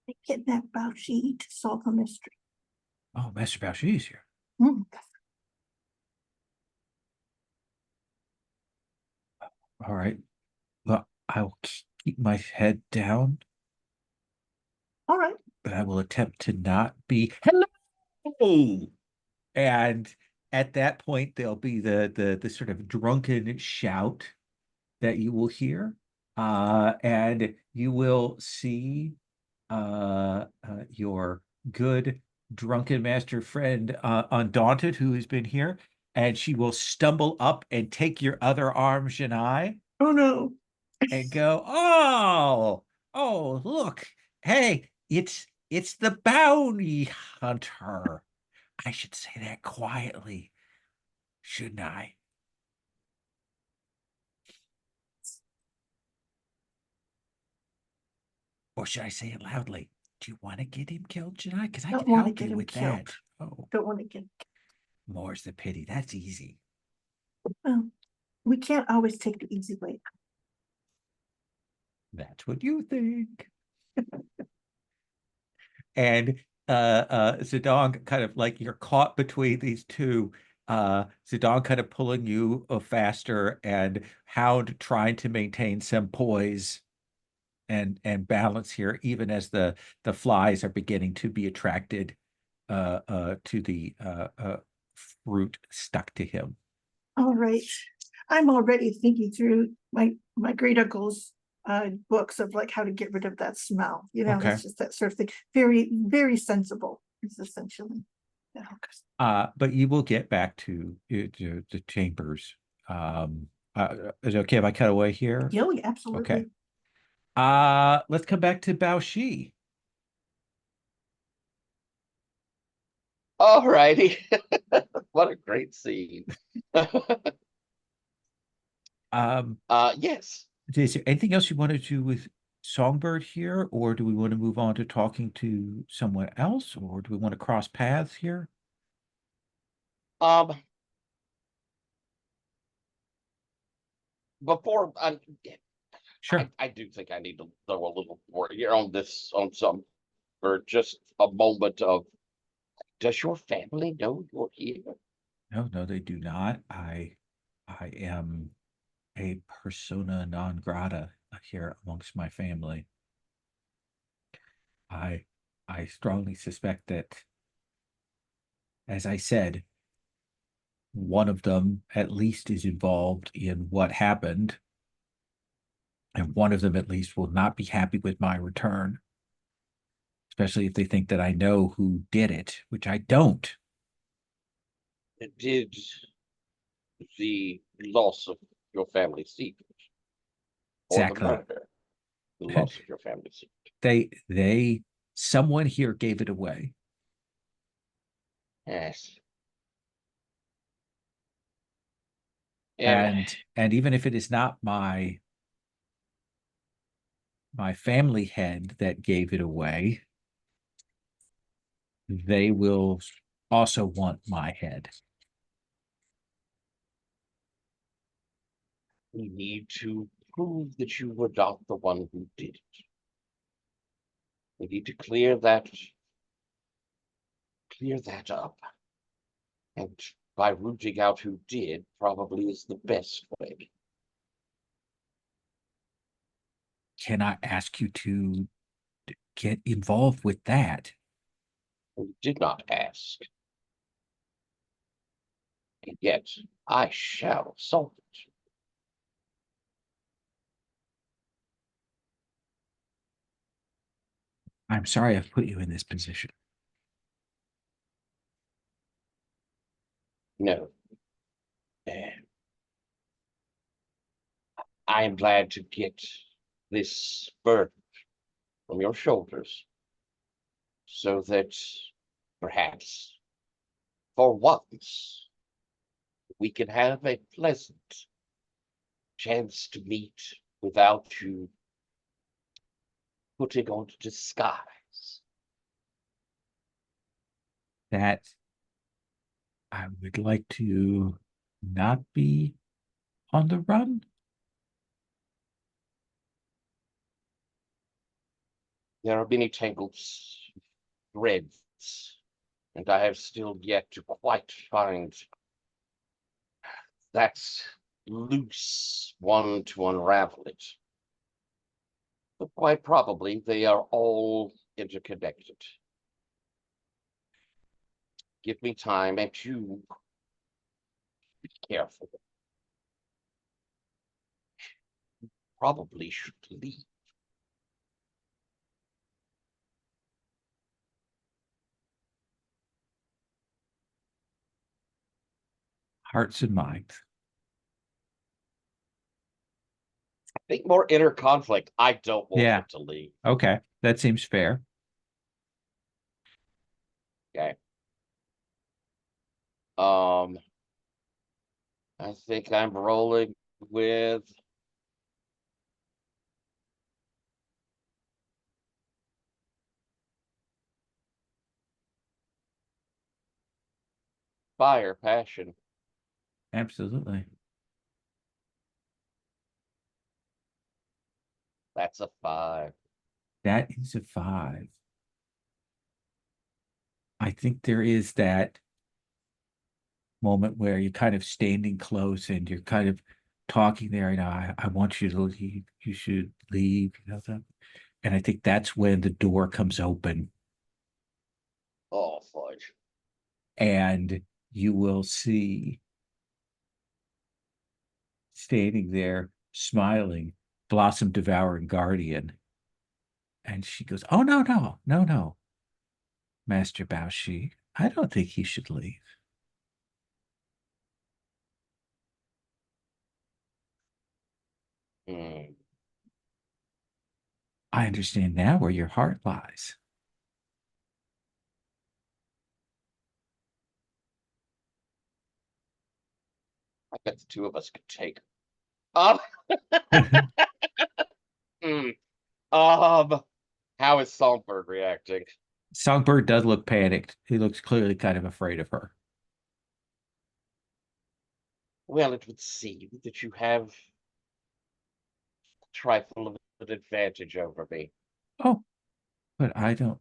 I kidnapped Bao-Shi to solve a mystery. Oh, Master Bao-Shi is here. Mm. All right. Well, I will keep my head down, All right. but I will attempt to not be hello. And at that point, there'll be the sort of drunken shout that you will hear, and you will see your good drunken master friend Undaunted, who has been here, and she will stumble up and take your other arm, Janai, Oh no. and go, oh, look, hey, it's the bounty hunter. I should say that quietly, shouldn't I? Or should I say it loudly? Do you want to get him killed, Janai? Because I Don't can want to help get you him with killed. that. Oh, Don't want to get. more's the pity. That's easy. Well, we can't always take the easy way. That's what you think. And Zedong, kind of like you're caught between these two. Zedong kind of pulling you faster, and Hound trying to maintain some poise and balance here, even as the flies are beginning to be attracted to the fruit stuck to him. All right. I'm already thinking through my great uncle's books of like how to get rid of that smell. You know, Okay. it's just that sort of thing. Very, very sensible is essentially. But you will get back to the chambers. Is it okay if I cut away here? Yeah, absolutely. Okay. Let's come back to Bao-Shi. All righty. What a great scene. Yes. Is there anything else you want to do with Songbird here, or do we want to move on to talking to someone else, or do we want to cross paths here? Before Sure. I do think I need to throw a little more here on this on some for just a moment of, does your family know you're here? No, they do not. I am a persona non grata here amongst my family. I strongly suspect that, as I said, one of them at least is involved in what happened, and one of them at least will not be happy with my return, especially if they think that I know who did it, which I don't. Did the loss of your family secret or the Exactly. murder, the loss of your family secret? Someone here gave it away. Yes. And even if it is not my my family head that gave it away, they will also want my head. We need to prove that you were not the one who did it. We need to clear that up. And by rooting out who did probably is the best way. Can I ask you to get involved with that? We did not ask. And yet I shall solve it. I'm sorry I've put you in this position. No. I am glad to get this burden from your shoulders so that perhaps for once we can have a pleasant chance to meet without you putting on disguise. That I would like to not be on the run. There are many tangled threads, and I have still yet to quite find that loose one to unravel it. But quite probably they are all interconnected. Give me time, and you be careful. Probably should leave. Hearts and minds. I think more inner conflict. I don't want Yeah. him to leave. Okay, that seems fair. Okay. I think I'm rolling with fire, passion. Absolutely. That's a 5. That is a 5. I think there is that moment where you're kind of standing close and you're kind of talking there, I want you to leave, you should leave, that. And I think that's when the door comes open Oh, fudge. and you will see standing there smiling, Blossom Devouring Guardian. And she goes, "Oh, no, no, no, no, Master Baoshi. I don't think he should leave." Hmm. I understand now where your heart lies. I bet the two of us could take. Um, hmm. How is Songbird reacting? Songbird does look panicked. He looks clearly kind of afraid of her. Well, it would seem that you have a trifle of an advantage over me. Oh, but I don't.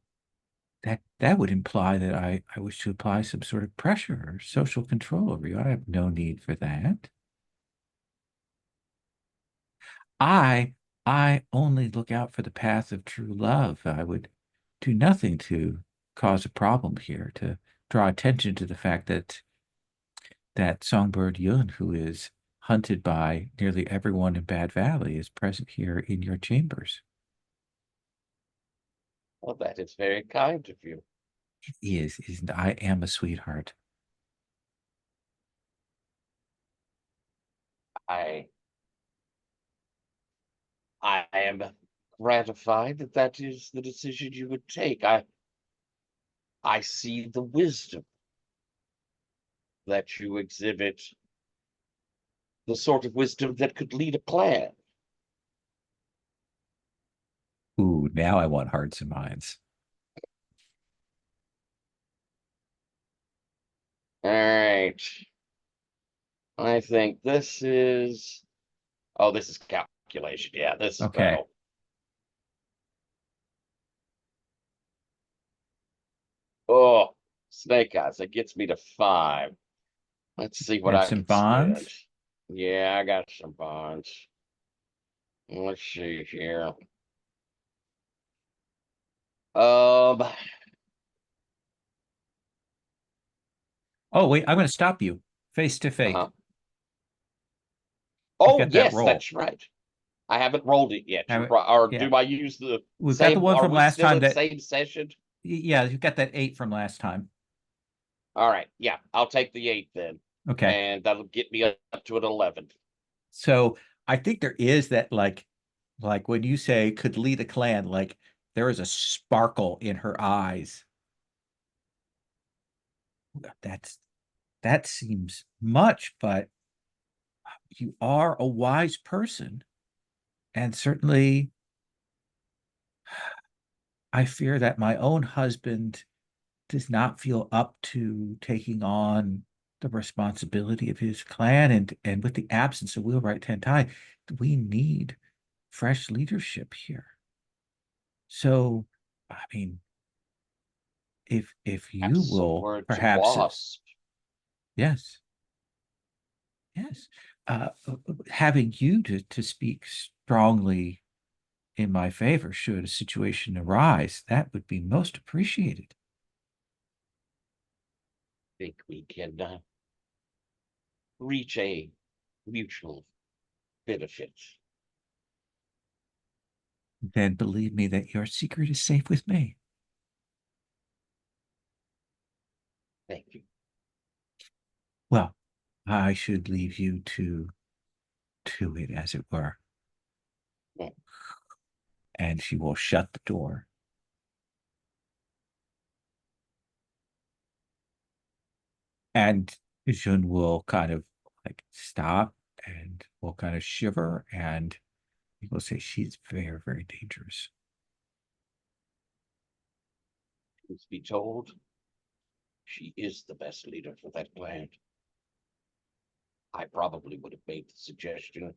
That would imply that I wish to apply some sort of pressure or social control over you. I have no need for that. I I only look out for the path of true love. I would do nothing to cause a problem here, to draw attention to the fact that Songbird Yun, who is hunted by nearly everyone in Bad Valley, is present here in your chambers. Well, that is very kind of you. It is, isn't I am a sweetheart. I I am gratified that that is the decision you would take. I see the wisdom that you exhibit, the sort of wisdom that could lead a clan. Ooh, now I want hearts and minds. All right. I think this is. Oh, this is calculation. Yeah, this is Okay. battle. Oh, snake eyes. That gets me to 5. Let's see what Have I some can spend. bonds. Yeah, I got some bonds. Let's see here. Um, Oh, wait, I'm going to stop you. Face to fate. uh-huh. You've Oh, got that yes, roll. that's right. I haven't rolled it yet. Have it- Or yeah. do I use the We've got the same? one Are from we last still time in that, same session? yeah, you've got that 8 from last time. All right. Yeah, I'll take the 8 then. Okay. And that'll get me up to an 11. So I think there is that like when you say could lead a clan, like there is a sparkle in her eyes. That seems much, but you are a wise person. And certainly I fear that my own husband does not feel up to taking on the responsibility of his clan, and with the absence of Wheelwright Tentai, we need fresh leadership here. So, I mean, if you That's a will word to perhaps, wasp. yes, yes, having you to speak strongly in my favor should a situation arise, that would be most appreciated. Think we can reach a mutual benefit. Then believe me that your secret is safe with me. Thank you. Well, I should leave you to it, as it were. Yeah. And she will shut the door. And Jun will kind of like stop and will kind of shiver, and he will say, she's very, very dangerous. Truth be told, she is the best leader for that clan. I probably would have made the suggestion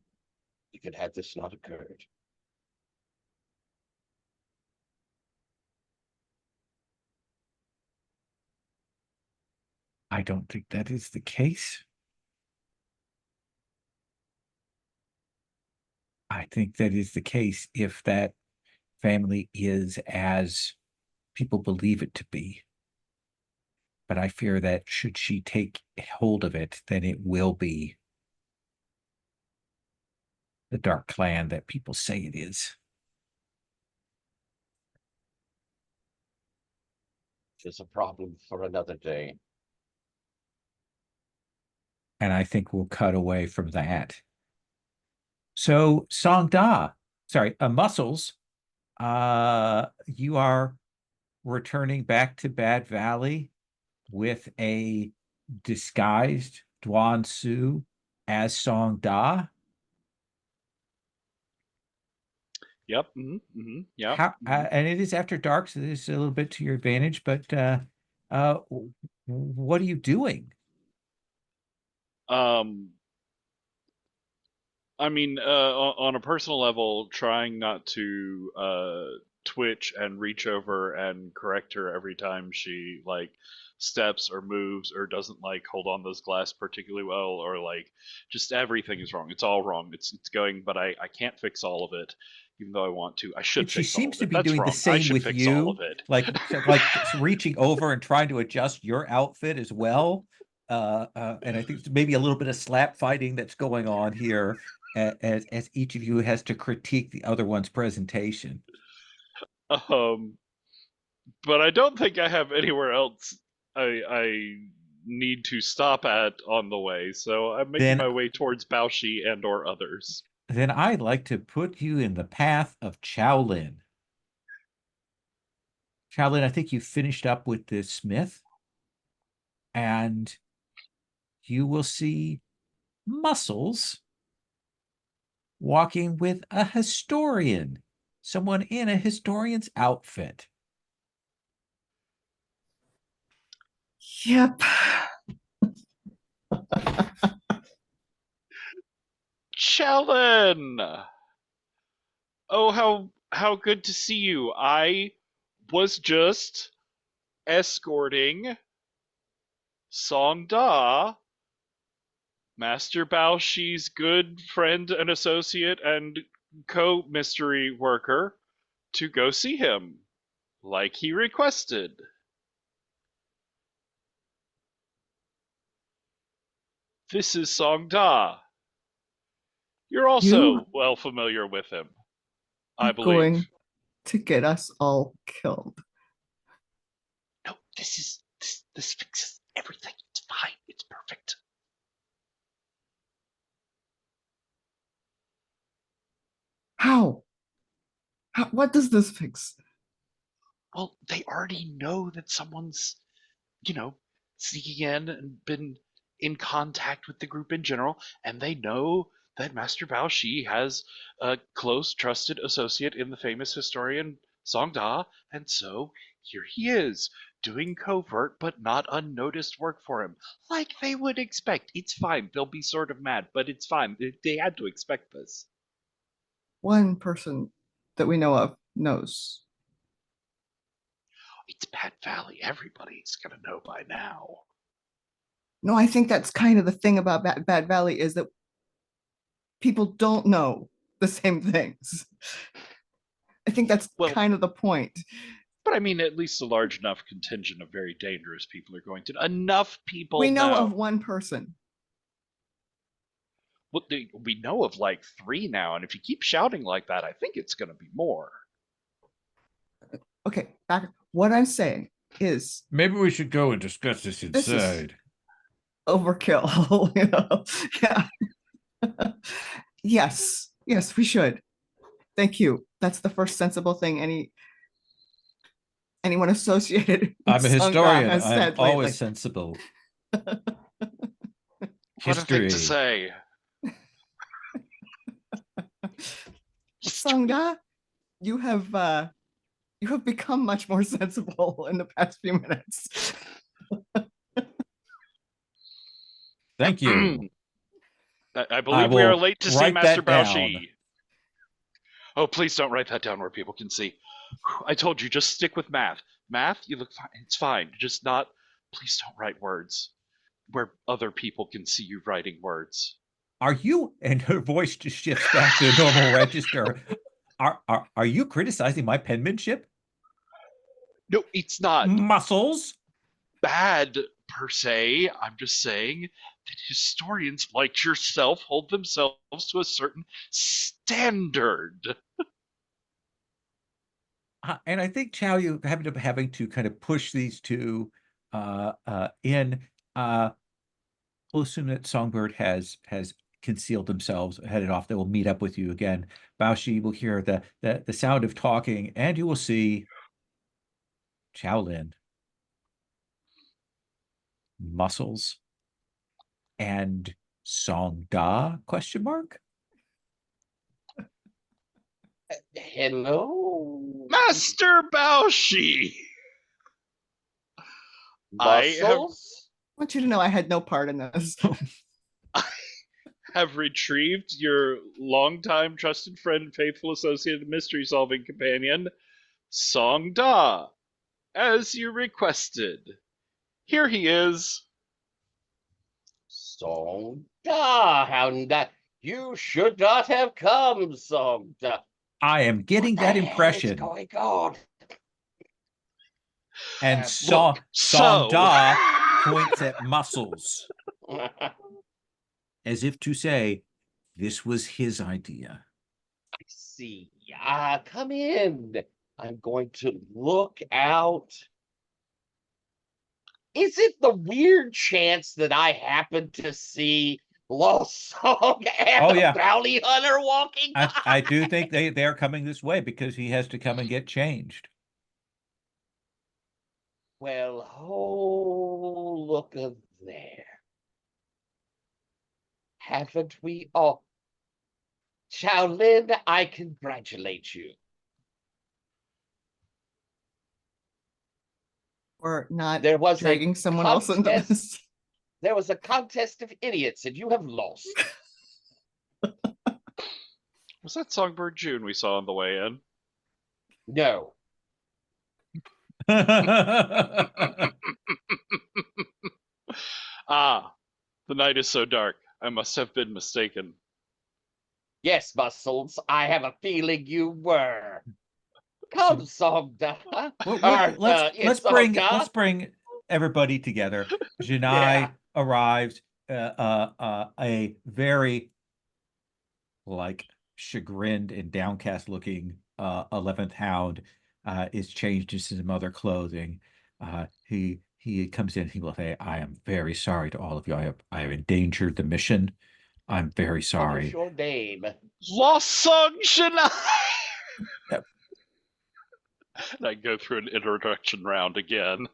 if it had this not occurred. I don't think that is the case. I think that is the case if that family is as people believe it to be. But I fear that should she take hold of it, then it will be the dark clan that people say it is. It's a problem for another day. And I think we'll cut away from that. So Song Da, sorry, Muscles, you are returning back to Bad Valley with a disguised Duan Su as Song Da. Yep. Yep. How and it is after dark, so this is a little bit to your advantage, but what are you doing? I mean, on a personal level, trying not to twitch and reach over and correct her every time she like steps or moves or doesn't like hold on those glass particularly well, or like just everything is wrong. It's all wrong. It's going, but I can't fix all of it, even though I want to. I should And she fix all seems of to it. be That's doing the wrong. I same should with fix all of you, it. like reaching over and trying to adjust your outfit as well. And I think there's maybe a little bit of slap fighting that's going on here as each of you has to critique the other one's presentation. Um, but I don't think I have anywhere else I need to stop at on the way. So I'm making Then my way towards Baoshi and or others. then I'd like to put you in the path of Shaolin. Shaolin, I think you finished up with this smith, and you will see Muscles walking with a historian someone in a historian's outfit. Yep. Chellen! Oh, how good to see you. I was just escorting Song Da, Master Bao Shi's good friend and associate and co-mystery worker, to go see him, like he requested. This is Song Da. You're You also well familiar with him, I are believe. going to get us all killed. No, this fixes everything. It's fine. It's perfect. How? What does this fix? Well, they already know that someone's, sneaking in and been in contact with the group in general, and they know that Master Bao Shi has a close, trusted associate in the famous historian Song Da, and so here he is, doing covert but not unnoticed work for him, like they would expect. It's fine. They'll be sort of mad, but it's fine. They had to expect this. One person that we know of knows. It's Pat Valley. Everybody's gonna know by now. No, I think that's kind of the thing about Bad Valley is that people don't know the same things. I think that's Well, kind of the point. but I mean, at least a large enough contingent of very dangerous people are going to. Enough people We know of one person. Well, we know of like 3 now, and if you keep shouting like that, I think it's going to be more. Okay, back. What I'm saying is Maybe we should go and discuss this This is- inside. overkill. Yeah. Yes, we should. Thank you. That's the first sensible thing anyone associated with I'm a Sangha historian. has I'm said always lately. sensible. What a thing to History. say. Sangha, you have become much more sensible in the past few minutes. Thank you. I believe we are late to see write Master that down. Bao Shi. Oh, please don't write that down where people can see. I told you, just stick with math. Math, you look fine. It's fine. Just not. Please don't write words where other people can see you writing words. Are you? And her voice just shifts back to the normal register. Are you criticizing my penmanship? No, it's not Muscles? bad per se. I'm just saying that historians like yourself hold themselves to a certain standard. And I think, Chow, you having to kind of push these two in. We'll assume that Songbird has concealed themselves, headed off. They will meet up with you again. Baoshi will hear the sound of talking, and you will see Shaolin, Muscles, and Song Da, question mark? Hello, Master Bao Shi! muscles. I want you to know I had no part in this. I have retrieved your longtime trusted friend, faithful associate, and mystery solving companion, Song Da, as you requested. Here he is. Song Da, how that you should not have come, Song Da. I am getting that impression. What is going on? And Look, Song so- Da points at Muscles, as if to say, this was his idea. I see. Come in. I'm going to look out. Is it the weird chance that I happen to see Lost Song and Oh, yeah. the bounty hunter walking by? I do think they are coming this way because he has to come and get changed. Well, oh, look at there. Haven't we all? Shaolin, I congratulate you. or not There was a dragging someone else into contest. this. There was a contest of idiots, and you have lost. Was that Songbird June we saw on the way in? No. Ah, the night is so dark. I must have been mistaken. Yes, Muscles, I have a feeling you were. Come, Songda. Let's bring everybody together. Janai Yeah. arrives. A very chagrined and downcast looking 11th Hound is changed into some other clothing. He comes in. He will say, "I am very sorry to all of you. I have endangered the mission. I'm very What is sorry." your name? Lost Song Shanai! Yep. And I go through an introduction round again.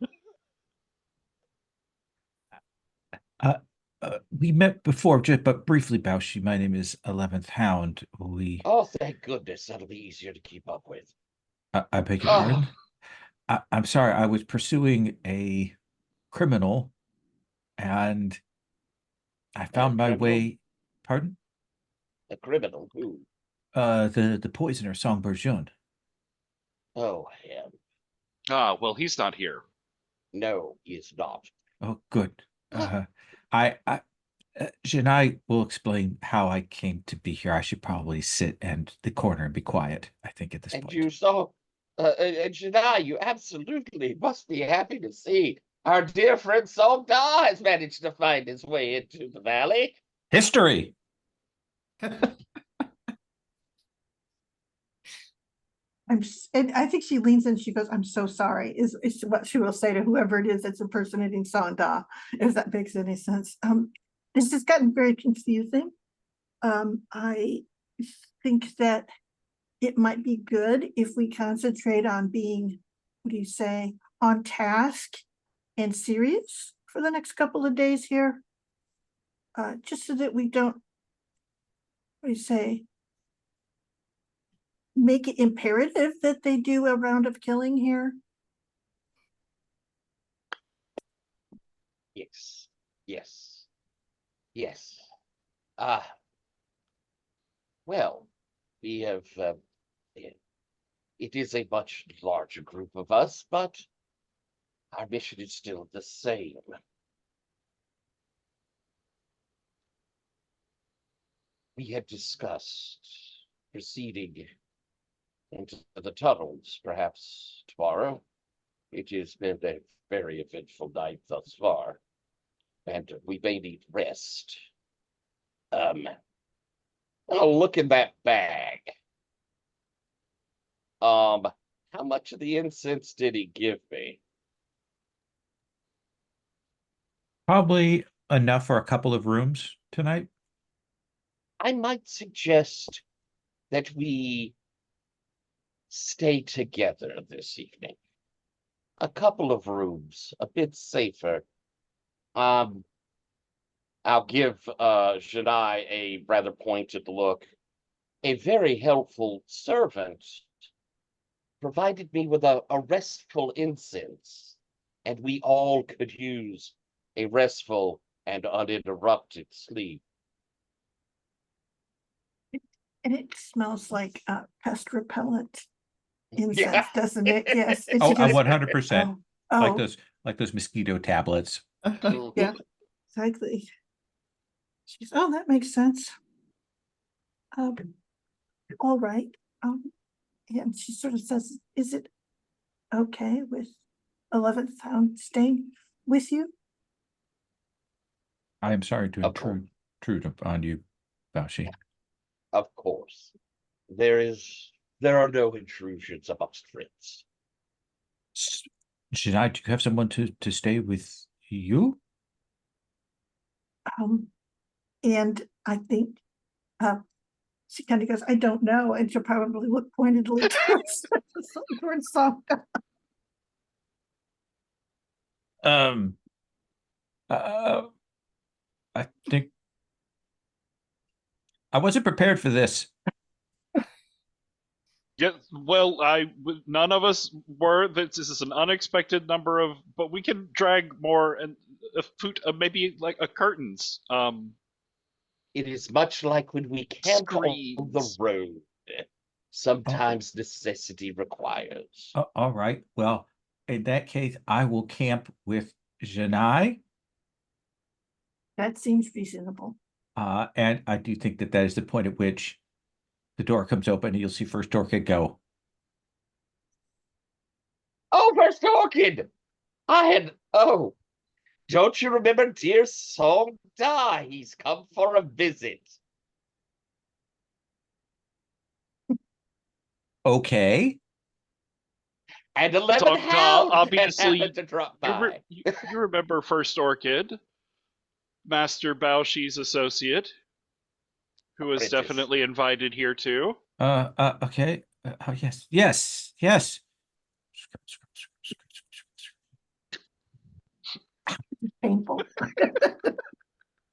We met before, but briefly, Baushi. My name is 11th Hound. Oh, thank goodness. That'll be easier to keep up with. I beg your Oh. pardon? I'm sorry. I was pursuing a criminal, and I found my criminal? way. Pardon? A criminal who? The poisoner, Songbird June. Oh, him. Ah, well, he's not here. No, he is not. Oh, good. Janai will explain how I came to be here. I should probably sit in the corner and be quiet, I think, at this And point. you saw, and Janai, you absolutely must be happy to see our dear friend Songda has managed to find his way into the valley. History! And I think she leans in, she goes, "I'm so sorry," is what she will say to whoever it is that's impersonating Sanda, if that makes any sense. This has gotten very confusing. I think that it might be good if we concentrate on being, what do you say, on task and serious for the next couple of days here. Just so that we don't, what do you say, make it imperative that they do a round of killing here. Yes, yes, yes. Well, we have, it is a much larger group of us, but our mission is still the same. We had discussed proceeding into the tunnels, perhaps tomorrow. It has been a very eventful night thus far, and we may need rest. I'll look in that bag. How much of the incense did he give me? Probably enough for a couple of rooms tonight. I might suggest that we stay together this evening. A couple of rooms, a bit safer. I'll give Janai a rather pointed look. A very helpful servant provided me with a restful incense, and we all could use a restful and uninterrupted sleep. And it smells like pest repellent incense, Yeah. doesn't it? Yes. It Oh, should I'm just- 100%. oh, Like those mosquito tablets. yeah, exactly. She's, oh, that makes sense. All right. And she sort of says, "Is it okay with 11th Hound staying with you?" I am sorry to Of course. intrude upon you, Baushi. Of course. There are no intrusions amongst friends. Janai, do you have someone to stay with you? And I think she kind of goes, "I don't know," and she'll probably look pointedly towards Sangha. I think I wasn't prepared for this. Yeah, well, none of us were. This is an unexpected number of, but we can drag more and maybe like a curtains, It is much like when we camped on the screens. road. Oh, Sometimes necessity requires. all right. Well, in that case, I will camp with Janai. That seems reasonable. And I do think that that is the point at which the door comes open and you'll see First Orchid go. Oh, First Orchid! Don't you remember dear Song Da? He's come for a visit. Okay. And 11 Song Da, Hound that obviously, happened to drop you, re- by. you, you remember First Orchid, Master Baoshi's associate, who was Apprentice. definitely invited here too. Okay. Oh, yes. Painful.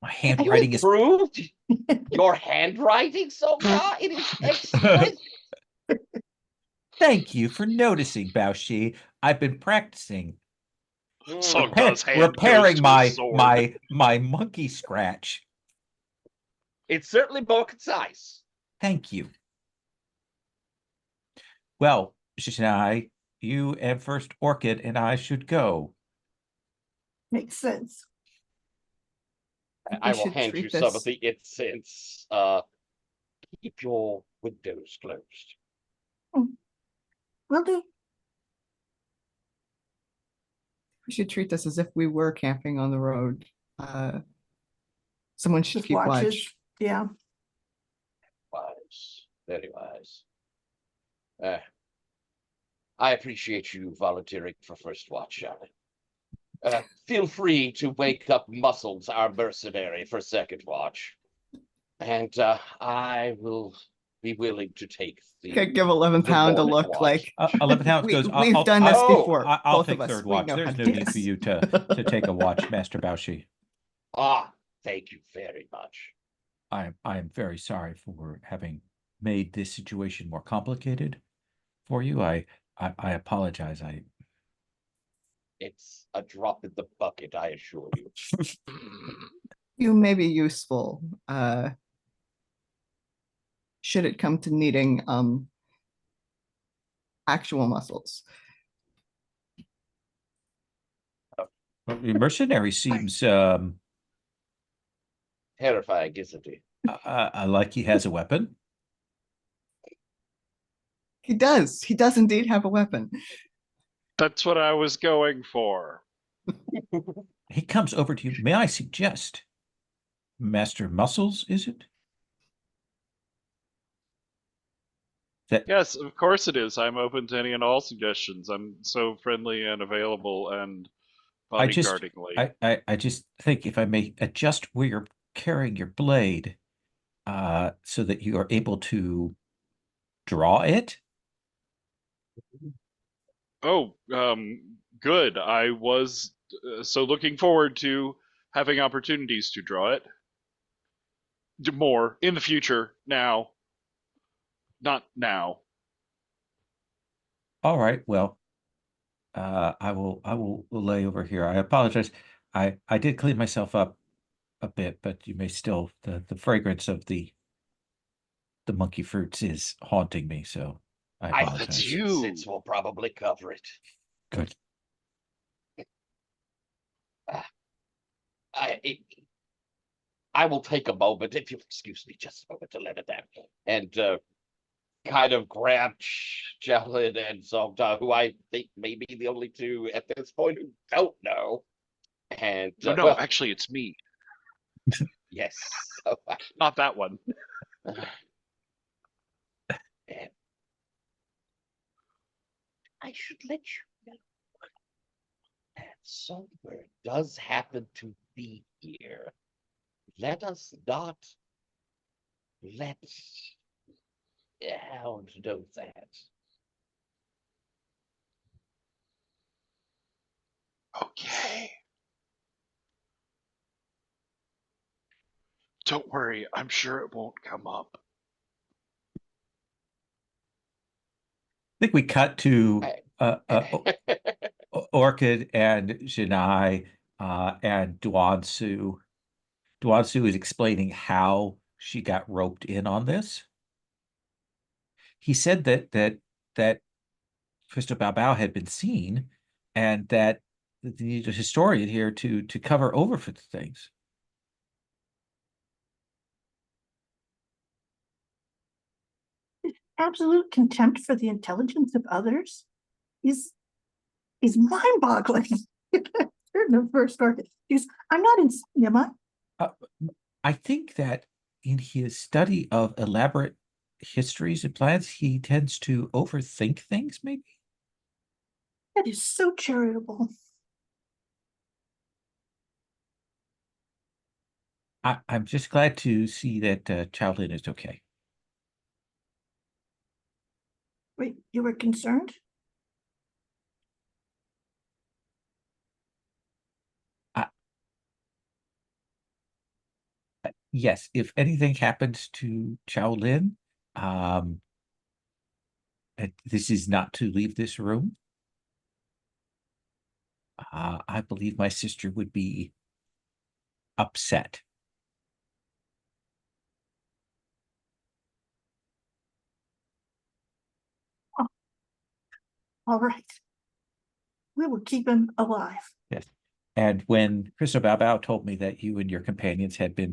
My You handwriting is. improved your handwriting, Song Da? It is exquisite. Thank you for noticing, Baoshi. I've been practicing Song Mm, Da's hand goes repairing to his sword. my monkey scratch. it's certainly more concise. Thank you. Well, Shishai, you and First Orchid and I should go. Makes sense. I We will should hand you treat some of this. the incense. Keep your windows closed. Will do. We should treat this as if we were camping on the road. Someone should Just keep watches. watch. Yeah. Wise. Very wise. I appreciate you volunteering for first watch, Charlotte. Feel free to wake up Muscles, our mercenary, for second watch. And I will be willing to take Could give 11th the Hound a morning look watch. like 11th House goes. we've done this before. I'll both take of us. third We watch. know how There's to no do need for this. you to take a watch, Master Baoshi. Thank you very much. I am very sorry for having made this situation more complicated for you. I apologize. It's a drop in the bucket, I assure you. You may be useful. Should it come to needing actual muscles. Well, the mercenary seems Terrifying, isn't he? like he has a weapon. He does. He does indeed have a weapon. That's what I was going for. He comes over to you. May I suggest, Master Muscles, is it? Yes, of course it is. I'm open to any and all suggestions. I'm so friendly and available and bodyguardingly. I just think if I may adjust where you're carrying your blade, so that you are able to draw it. Oh, good. I was so looking forward to having opportunities to draw it. More in the future. Now, not now. All right. Well, I will lay over here. I apologize. I did clean myself up a bit, but you may still the fragrance of the monkey fruits is haunting me, so I I think apologize. the incense will probably cover it. Good. I will take a moment, if you'll excuse me just a moment to let it down, and kind of grab Jacqueline and Zogda, who I think may be the only two at this point who don't know. And No, well, actually, it's me. yes, so Not that one. and I should let you know that Songbird does happen to be here. Let us not let Hound know that. Okay. Don't worry. I'm sure it won't come up. think we cut to I- Orchid and Janai and Duan Su. Duan Su is explaining how she got roped in on this. He said that Crystal Bao had been seen, and that they needed a historian here to cover over for the things. Absolute contempt for the intelligence of others is mind-boggling. The first orchid. Because I'm not insane, am I? I think that in his study of elaborate histories and plans, he tends to overthink things, maybe. That is so charitable. I'm just glad to see that Chowlin is okay. Wait, you were concerned? Yes, if anything happens to Chowlin, um, this is not to leave this room. I believe my sister would be upset. Oh, all right. We will keep him alive. Yes. And when Crystal Bao told me that you and your companions had been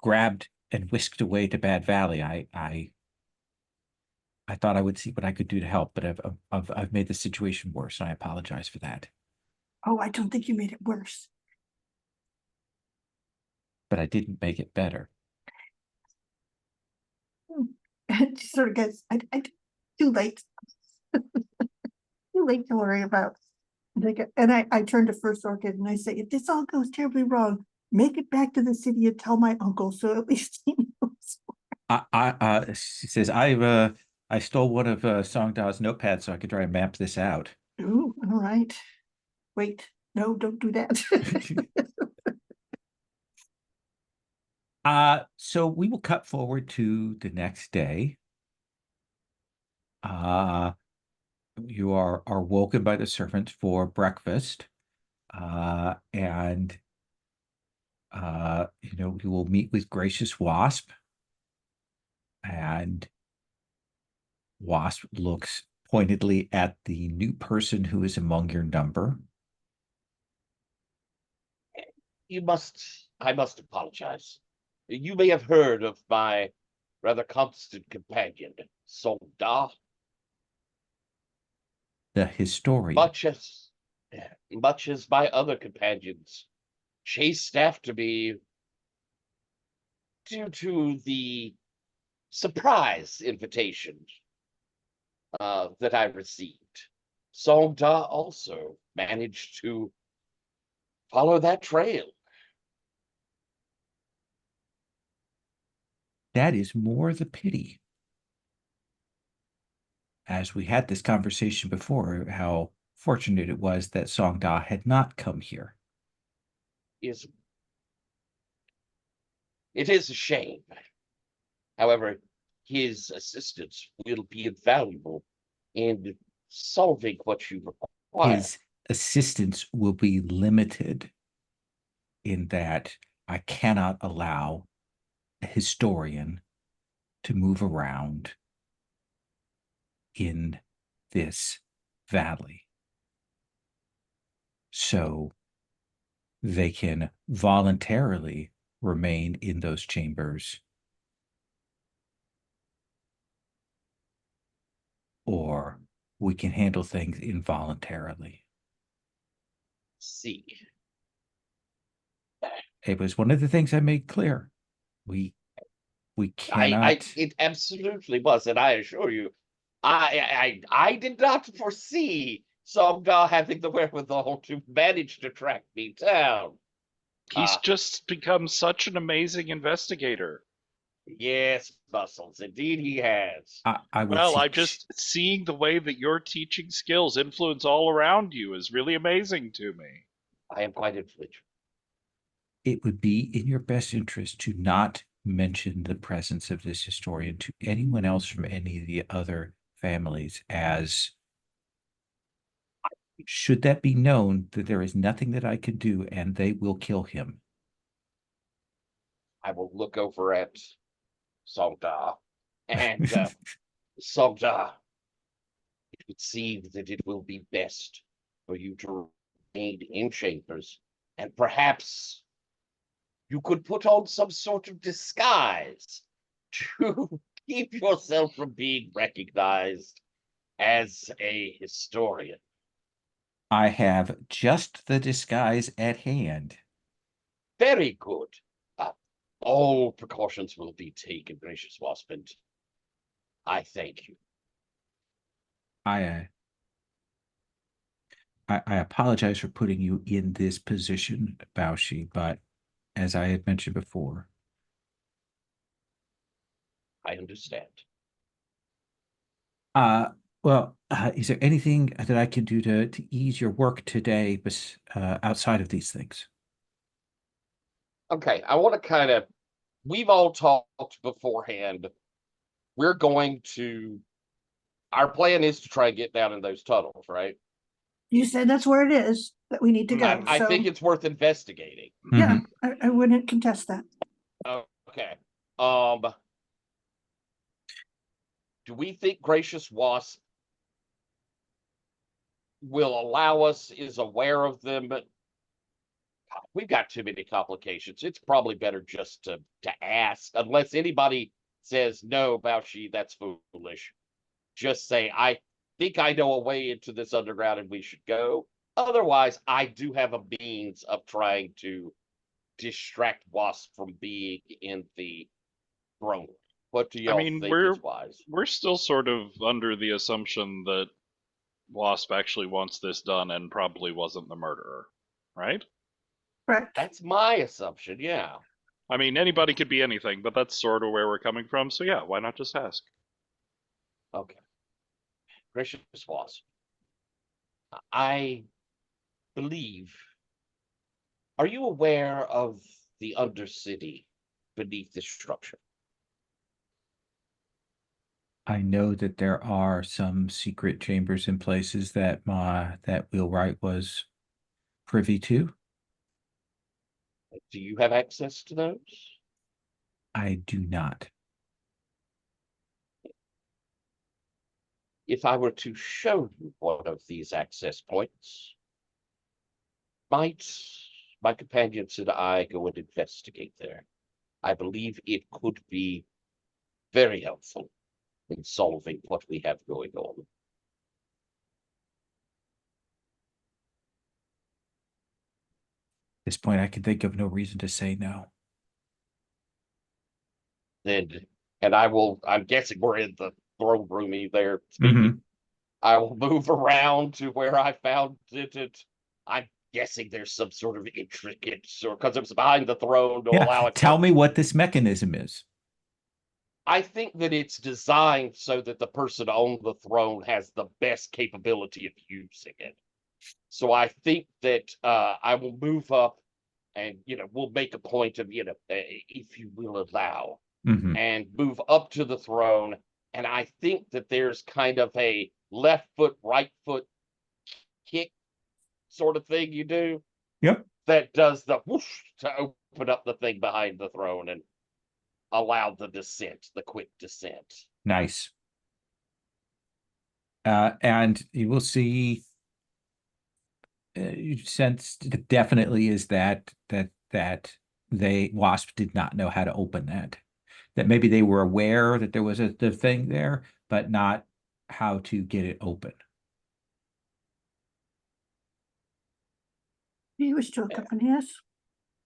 grabbed and whisked away to Bad Valley, I thought I would see what I could do to help, but I've made the situation worse, and I apologize for that. Oh, I don't think you made it worse. But I didn't make it better. And she sort of gets, too late. Too late to worry about. And I turn to First Orchid and I say, if this all goes terribly wrong, make it back to the city and tell my uncle so at least he knows. She says, I stole one of Song Da's notepads so I could try and map this out. Ooh, all right. Wait, no, don't do that. So we will cut forward to the next day. You are woken by the servant for breakfast. And you will meet with Gracious Wasp. And Wasp looks pointedly at the new person who is among your number. I must apologize. You may have heard of my rather constant companion, Song Da. The historian. Much as my other companions chased after me due to the surprise invitation that I received. Song Da also managed to follow that trail. That is more the pity. As we had this conversation before, how fortunate it was that Song Da had not come here. It is a shame. However, his assistance will be invaluable in solving what you require. His assistance will be limited in that I cannot allow a historian to move around in this valley. So they can voluntarily remain in those chambers, or we can handle things involuntarily. See. It was one of the things I made clear. We cannot. It absolutely was, and I assure you, I did not foresee Song Da having the wherewithal to manage to track me down. He's just become such an amazing investigator. Yes, Muscles, indeed he has. I would Well, I'm just seeing the way that your teaching skills influence all around you is really amazing to me. I am quite influential. It would be in your best interest to not mention the presence of this historian to anyone else from any of the other families as, should that be known, that there is nothing that I can do and they will kill him. I will look over at Songda and Songda, it would seem that it will be best for you to remain in chambers, and perhaps you could put on some sort of disguise to keep yourself from being recognized as a historian. I have just the disguise at hand. Very good. All precautions will be taken, gracious Wasp, and I thank you. I apologize for putting you in this position, Baoshi, but as I had mentioned before, I understand. Is there anything that I can do to ease your work today, outside of these things? Okay, I want to we've all talked beforehand. We're going to, our plan is to try and get down in those tunnels, right? You said that's where it is that we need to go. I So think it's worth investigating. yeah, I wouldn't contest that. Okay. Do we think Gracious Wasp will allow us, is aware of them, but we've got too many complications. It's probably better just to ask, unless anybody says no, Baoshi, that's foolish. Just say, I think I know a way into this underground and we should go. Otherwise, I do have a means of trying to distract Wasp from being in the throne. What do y'all think is wise? We're still sort of under the assumption that Wasp actually wants this done and probably wasn't the murderer, right? Correct. That's my assumption, yeah. I mean, anybody could be anything, but that's sort of where we're coming from. So yeah, why not just ask? Okay. Gracious Wasp, I believe, are you aware of the Undercity beneath this structure? I know that there are some secret chambers in places that Wheelwright was privy to. Do you have access to those? I do not. If I were to show you one of these access points, might my companions and I go and investigate there? I believe it could be very helpful in solving what we have going on. At this point, I can think of no reason to say no. Then, and I'm guessing we're in the throne room there speaking. I will move around to where I found it. I'm guessing there's some sort of intricate, because it was behind the throne to allow it. Tell me what this mechanism is. I think that it's designed so that the person on the throne has the best capability of using it. So I think that I will move up and, we'll make a point of, if you will allow, and move up to the throne. And I think that there's kind of a left foot, right foot kick sort of thing you do. Yep. That does the whoosh to open up the thing behind the throne and allow the descent, the quick descent. Nice. And you will see, you sense definitely is that Wasp did not know how to open that. That maybe they were aware that there was the thing there, but not how to get it open. Do you wish to accompany us,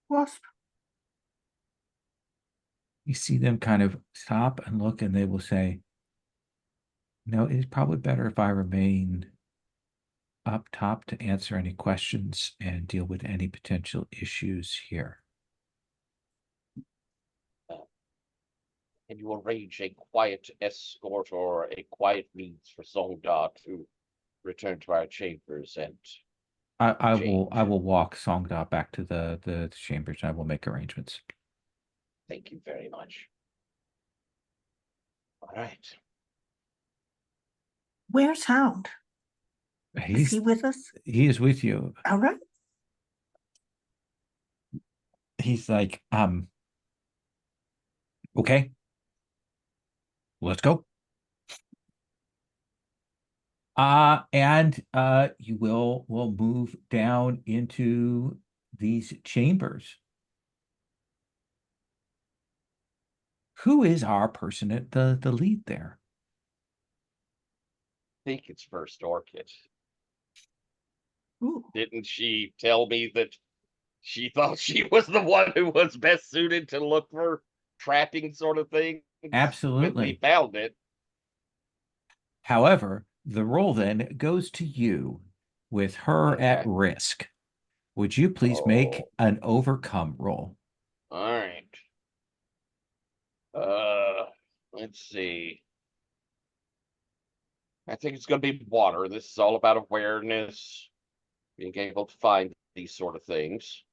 Wasp? You see them kind of stop and look, and they will say, no, it's probably better if I remain up top to answer any questions and deal with any potential issues here. And you arrange a quiet escort or a quiet means for Songda to return to our chambers, and I will walk Songda back to the chambers, and I will make arrangements. Thank you very much. All right. Where's Hound? Is he with us? He is with you. All right. He's like, okay, let's go. And you will move down into these chambers. Who is our person at the lead there? I think it's First Orchid. Ooh. Didn't she tell me that she thought she was the one who was best suited to look for trapping sort of thing? When we Absolutely. found it. However, the roll then goes to you with her at Okay. risk. Would you please make Oh. an overcome roll? All right. Let's see. I think it's going to be water. This is all about awareness, being able to find these sort of things.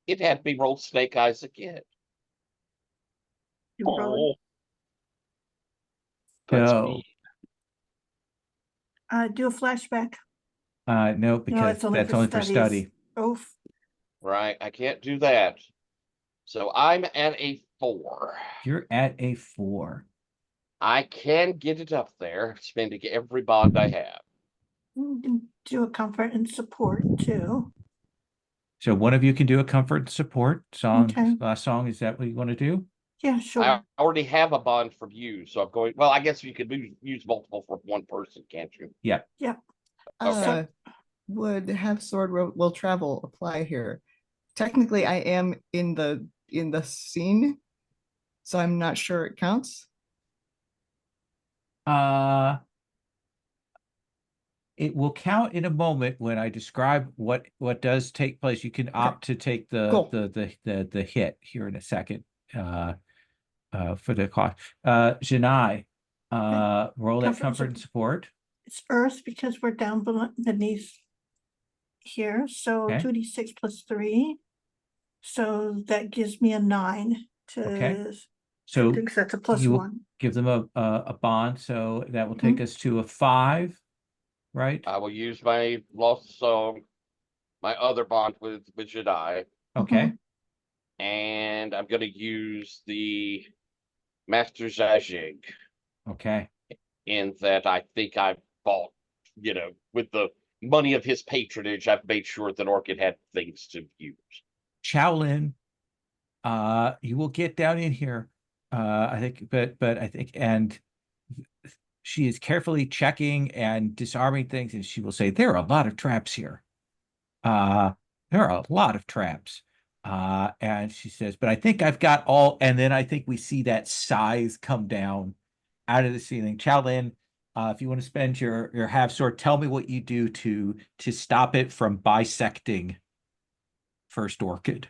It had me roll snake eyes again. You really? Oh, that's No. me. Do a flashback. No, No, because it's only that's for only for studies. study. Oh, Right, I can't do that. So I'm at a 4. You're at a 4. I can get it up there, spending every bond I have. you can do a comfort and support too. So one of you can do a comfort support song. Okay. Last song, is that what you want to do? Yeah, sure. I already have a bond from you, so I'm going. Well, I guess you could use multiple for one person, can't you? Yeah. Yeah. Okay. Would have sword will travel apply here? Technically, I am in the scene, so I'm not sure it counts. It will count in a moment when I describe what does take place. You can opt to take Cool. the hit here in a second. For the cost. Janai, roll that Comfort and comfort and support. It's Earth because we're down beneath here. So Okay. 2d6 plus 3. So that gives me a 9 to. Okay. So because that's a plus you will 1. give them a bond, so that will Mhm. take us to a 5, right? I will use my lost song, my other bond with Jedi, Okay. and I'm going to use the Master Zajig Okay. in that I think I bought, with the money of his patronage, I've made sure that Orchid had things to use. Shaolin, you will get down in here. I think, but I think, and she is carefully checking and disarming things, and she will say, there are a lot of traps here. There are a lot of traps. And she says, but I think I've got all, and then I think we see that size come down out of the ceiling. Shaolin, if you want to spend your half sword, tell me what you do to stop it from bisecting First Orchid.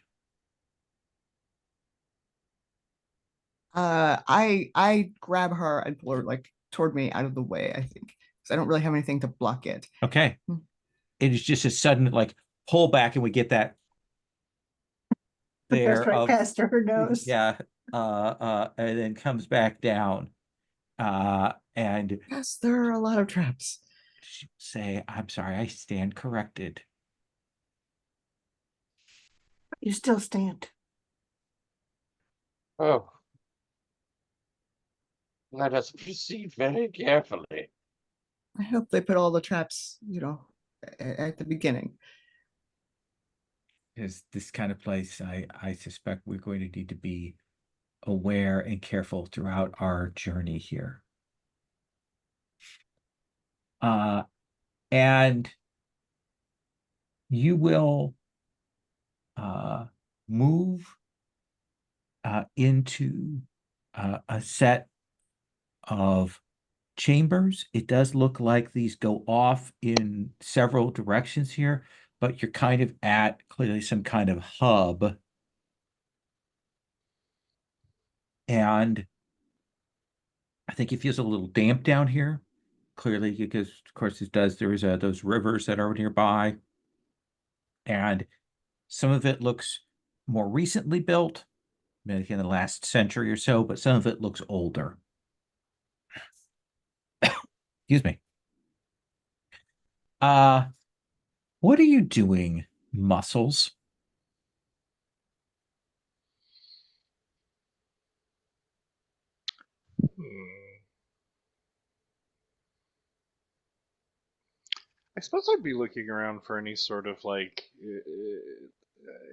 I grab her and pull her like toward me out of the way, I think, because I don't really have anything to block it. Okay. It is just a sudden like pull back, and we get that there That's right of past her nose. yeah, and then comes back down. And Yes, there are a lot of traps. she'll say, I'm sorry, I stand corrected. You still stand. Oh. Let us proceed very carefully. I hope they put all the traps, at the beginning. Is this kind of place, I suspect we're going to need to be aware and careful throughout our journey here. And you will move into a set of chambers. It does look like these go off in several directions here, but you're kind of at clearly some kind of hub. And I think it feels a little damp down here, clearly, because of course it does. There's those rivers that are nearby, and some of it looks more recently built, maybe in the last century or so, but some of it looks older. Excuse me. What are you doing, Muscles? I suppose I'd be looking around for any sort of like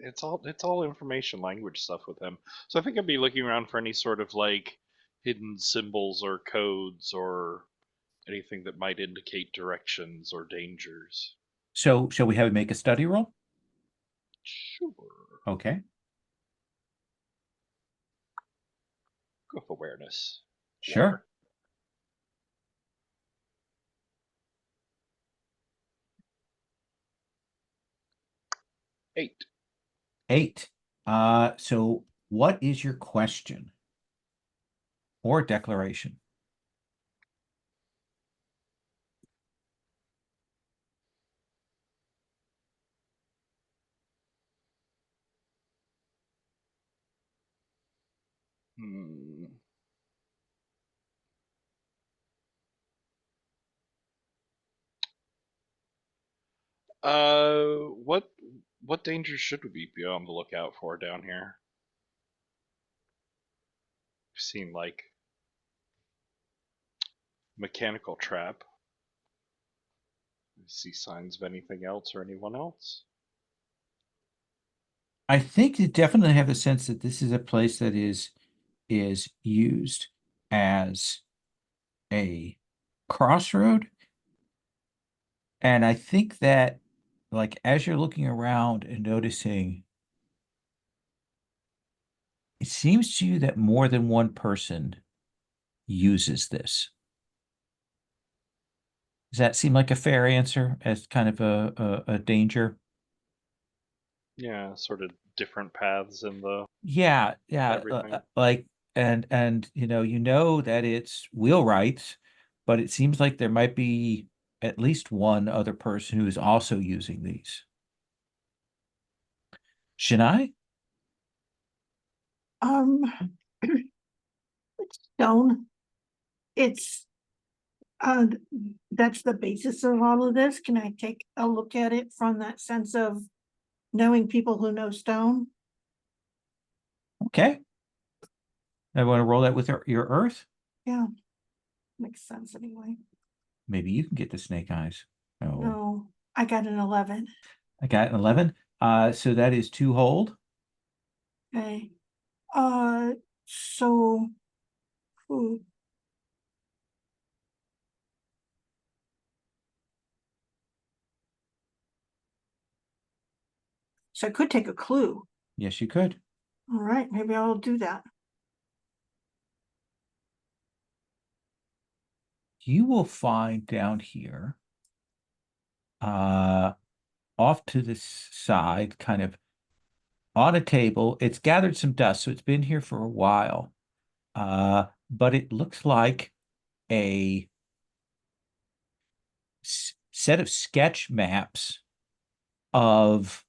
it's all information language stuff with him. So I think I'd be looking around for any sort of like hidden symbols or codes or anything that might indicate directions or dangers. So shall we have him make a study roll? Sure. Okay, Go with awareness. sure. 8. 8. So what is your question or declaration? Hmm. What dangers should we be on the lookout for down here? I've seen like mechanical trap. See signs of anything else or anyone else? I think you definitely have a sense that this is a place that is used as a crossroad. And I think that, like, as you're looking around and noticing, it seems to you that more than one person uses this. Does that seem like a fair answer as kind of a danger? Yeah, sort of different paths in the Yeah, everything. like, and you know that it's wheelwrights, but it seems like there might be at least one other person who is also using these. Shania? Um, it's stone. It's, uh, that's the basis of all of this. Can I take a look at it from that sense of knowing people who know stone? Okay. I want to roll that with your earth. Yeah, makes sense anyway. Maybe you can get the snake eyes. Oh, No, I got an 11. I got an 11. So that is 2 hold. Okay. Uh, so, ooh, so I could take a clue. Yes, you could. All right, maybe I'll do that. You will find down here, off to the side, kind of on a table. It's gathered some dust, so it's been here for a while. But it looks like a set of sketch maps of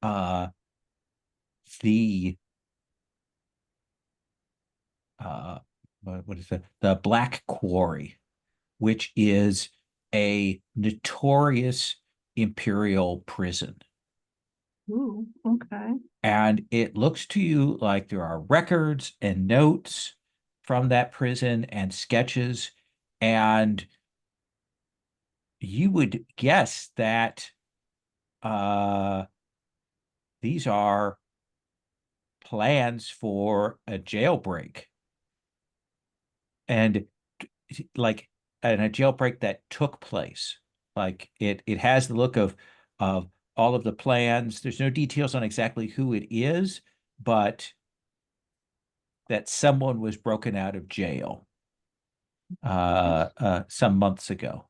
uh the uh what is it? The Black Quarry, which is a notorious imperial prison. Ooh, okay. And it looks to you like there are records and notes from that prison and sketches. And you would guess that these are plans for a jailbreak. And like and a jailbreak that took place. Like it has the look of all of the plans. There's no details on exactly who it is, but that someone was broken out of jail some months ago.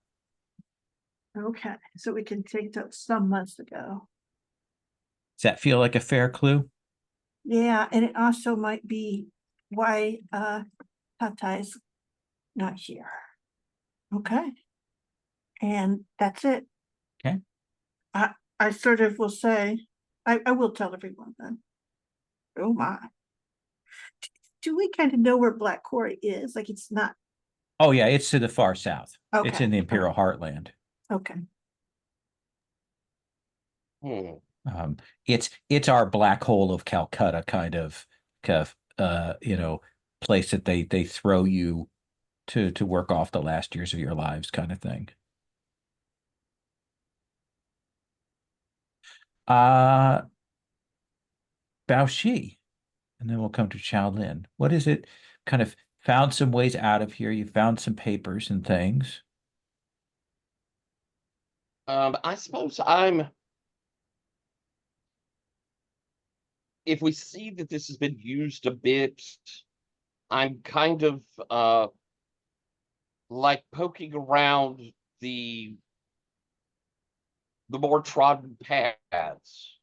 Okay, so we can take that some months ago. Does that feel like a fair clue? Yeah, and it also might be why Tatai's not here. Okay. And that's it. Okay. I sort of will say, I will tell everyone then. Oh my. Do we kind of know where Black Quarry is? Like it's not, Oh yeah, it's to the far south. It's okay. in the Imperial Heartland. Okay. Hmm. It's our black hole of Calcutta kind of place that they throw you to work off the last years of your lives kind of thing. Bao Shi, and then we'll come to Shaolin. What is it? Kind of found some ways out of here. You found some papers and things. I suppose if we see that this has been used a bit, I'm kind of like poking around the more trodden paths.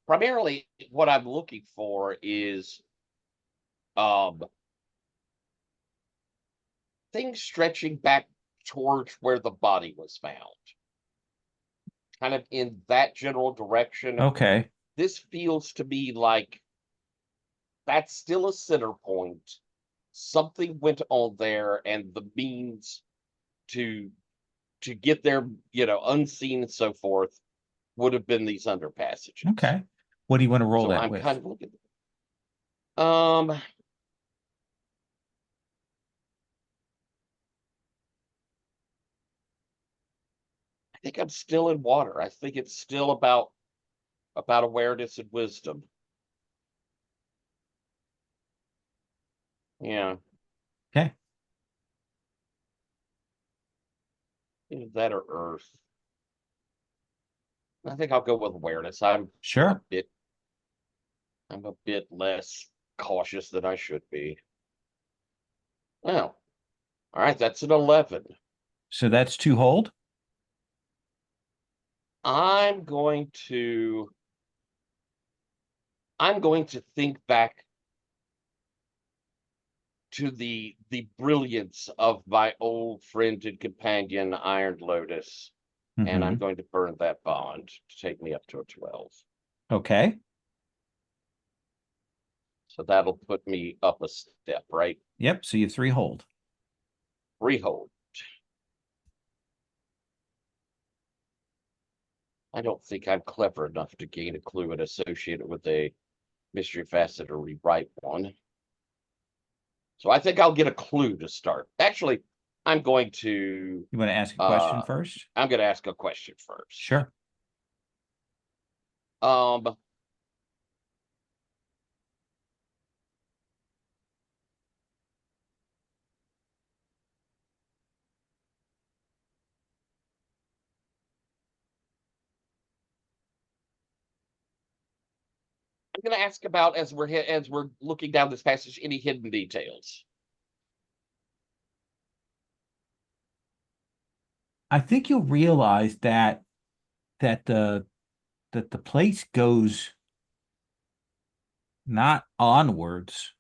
Primarily what I'm looking for is things stretching back towards where the body was found. Kind of in that general direction. Okay. This feels to me like that's still a center point. Something went on there, and the means to get there, unseen and so forth, would have been these underpassages. Okay. What do you want to roll So that I'm with? kind of looking. I think I'm still in water. I think it's still about awareness and wisdom. Yeah. Okay. Either that or earth. I think I'll go with awareness. I'm Sure. a bit less cautious than I should be. Well, all right, that's an 11. So that's 2 hold. I'm going to think back to the brilliance of my old friend and companion Iron Lotus, and I'm Mhm. going to burn that bond to take me up to a 12. Okay. So that'll put me up a step, right? Yep. So you 3 hold. Rehold. I don't think I'm clever enough to gain a clue and associate it with a mystery facet or rewrite one. So I think I'll get a clue to start. Actually, I'm going to You want to ask a question first? I'm going to ask a question first. Sure. Um, I'm going to ask about as we're looking down this passage any hidden details. I think you'll realize that the place goes not onwards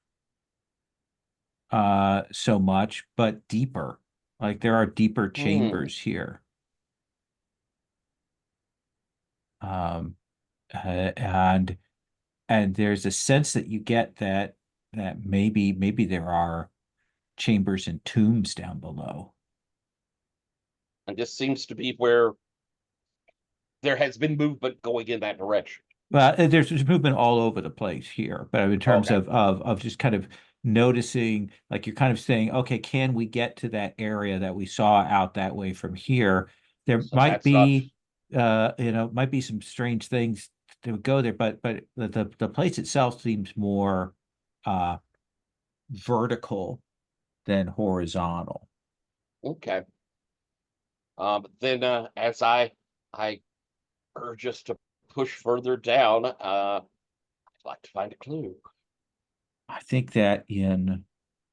so much, but deeper. Like there are deeper chambers here. Um and there's a sense that you get that maybe there are chambers and tombs down below. And this seems to be where there has been movement going in that direction. Well, there's movement all over the place here, but in terms Okay. of just kind of noticing, like you're kind of saying, okay, can we get to that area that we saw out that way from here? There So might that's not be, might be some strange things to go there, but the place itself seems more vertical than horizontal. okay. Then as I urge us to push further down, I'd like to find a clue. I think that in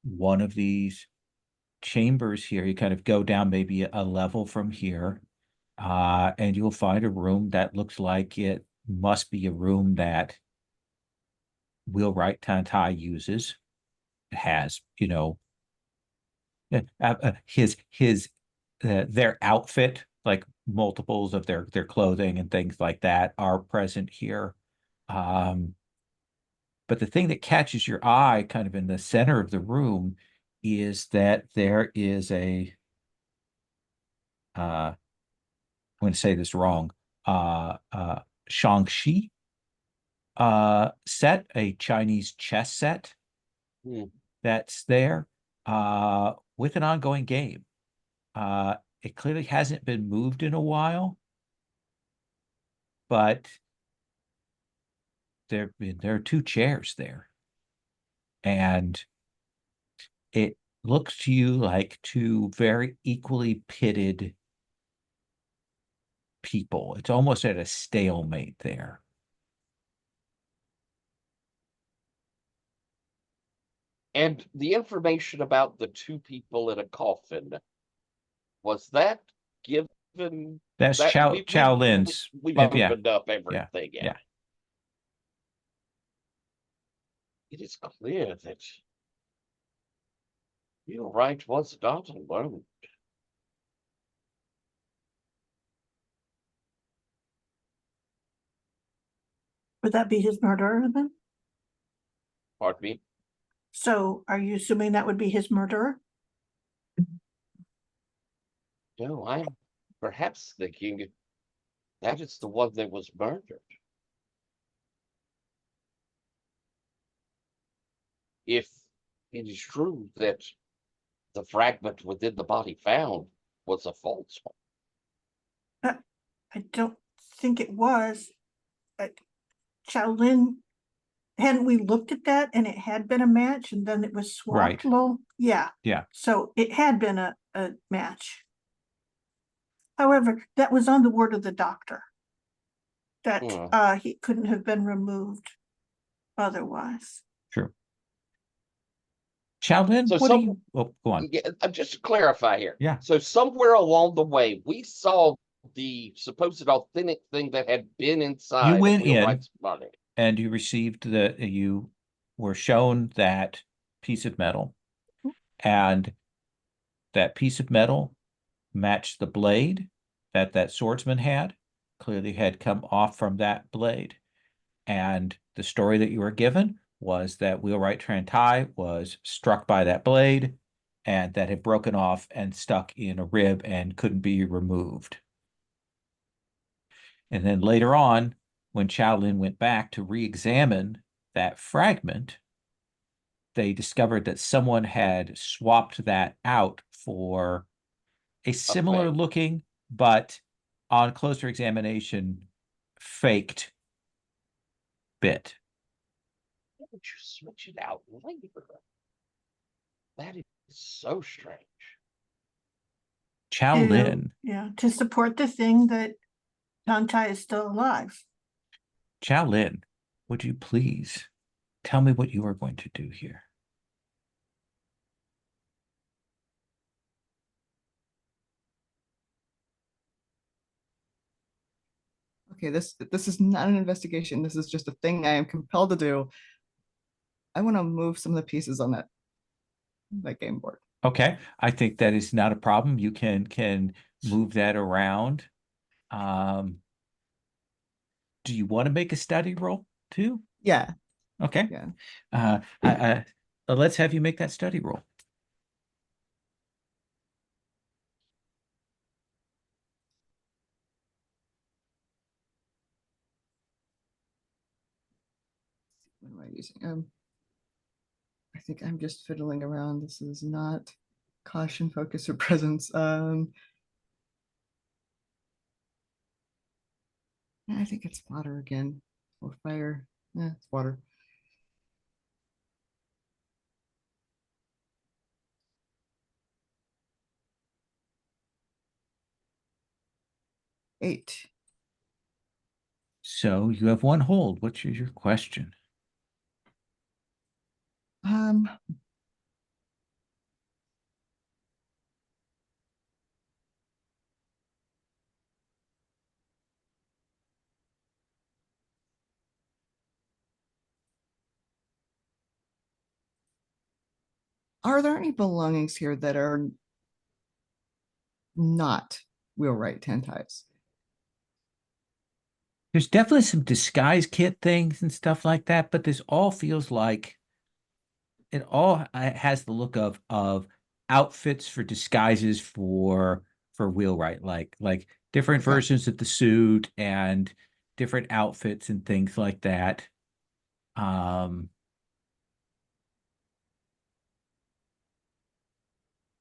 one of these chambers here, you kind of go down maybe a level from here, and you'll find a room that looks like it must be a room that Wheelwright Tantai uses. It has, his their outfit, like multiples of their clothing and things like that, are present here. Um, But the thing that catches your eye kind of in the center of the room is that there is I'm going to say this wrong, Shang-Chi set, a Chinese chess set Hmm. that's there with an ongoing game. It clearly hasn't been moved in a while, but there are two chairs there, and it looks to you like two very equally pitted people. It's almost at a stalemate there. And the information about the two people in a coffin, was that given? That's That Chow Lin's. we've Yeah, opened up everything. yeah. It is clear that Wright was not alone. Would that be his murderer then? Pardon me. So are you assuming that would be his murderer? No, I'm perhaps thinking that is the one that was murdered. If it is true that the fragment within the body found was a false one. I don't think it was. Shaolin, hadn't we looked at that and it had been a match and then it was swapped? Right. Well, yeah. Yeah. So it had been a match. However, that was on the word of the doctor that he couldn't have been removed otherwise. True. Shaolin, So what do you? Oh, go on. Yeah, just to clarify here. Yeah. So somewhere along the way, we saw the supposed authentic thing that had been inside. You went in Wheelwright's body, and you received you were shown that piece of metal, and that piece of metal matched the blade that swordsman had, clearly had come off from that blade. And the story that you were given was that Wheelwright Trantai was struck by that blade and that had broken off and stuck in a rib and couldn't be removed. And then later on, when Shaolin went back to re-examine that fragment, they discovered that someone had swapped that out for a similar looking, but on closer examination, faked bit. why would you switch it out later? That is so strange. Shaolin. Yeah, to support the thing that Tantai is still alive. Shaolin, would you please tell me what you are going to do here? Okay, this is not an investigation. This is just a thing I am compelled to do. I want to move some of the pieces on that game board. Okay, I think that is not a problem. You can move that around. Do you want to make a study roll too? Yeah. Okay. Yeah. Let's have you make that study roll. What am I using? I think I'm just fiddling around. This is not caution, focus, or presence. I think it's water again, or fire. Yeah, it's water. Eight. So you have one hold. What's your question? Are there any belongings here that are not Wheelwright Tantai's? There's definitely some disguise kit things and stuff like that, but this all feels like it all has the look of outfits for disguises for wheelwright, like different Okay. versions of the suit and different outfits and things like that.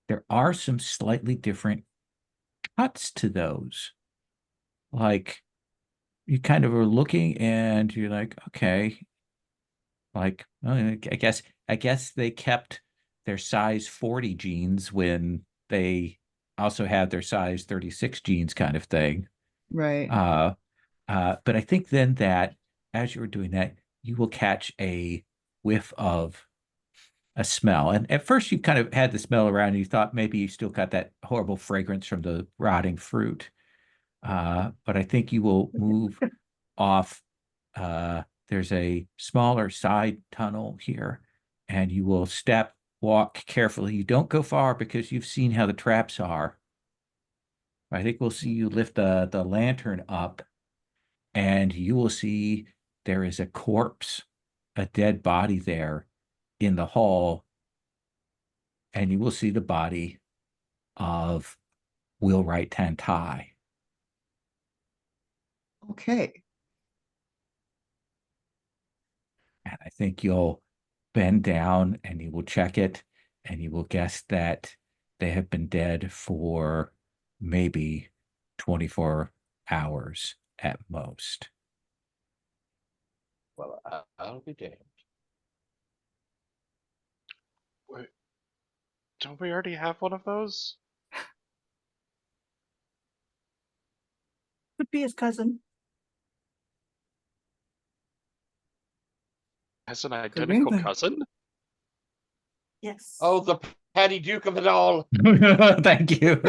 There are some slightly different cuts to those. Like you kind of are looking and you're like, okay, like well, I guess they kept their size 40 jeans when they also had their size 36 jeans kind of thing. Right. Uh, but I think then that as you were doing that, you will catch a whiff of a smell. And at first you kind of had the smell around and you thought maybe you still got that horrible fragrance from the rotting fruit. But I think you will move off. There's a smaller side tunnel here, and you will walk carefully. You don't go far because you've seen how the traps are. I think we'll see you lift the lantern up, and you will see there is a corpse, a dead body there in the hall, and you will see the body of Wheelwright Tantai. Okay. And I think you'll bend down and you will check it and you will guess that they have been dead for maybe 24 hours at most. Well, I'll be damned. Wait, don't we already have one of those? Could be his cousin. Has an Could be identical anything. cousin? Yes. Oh, the Patty Duke of it all. Thank you.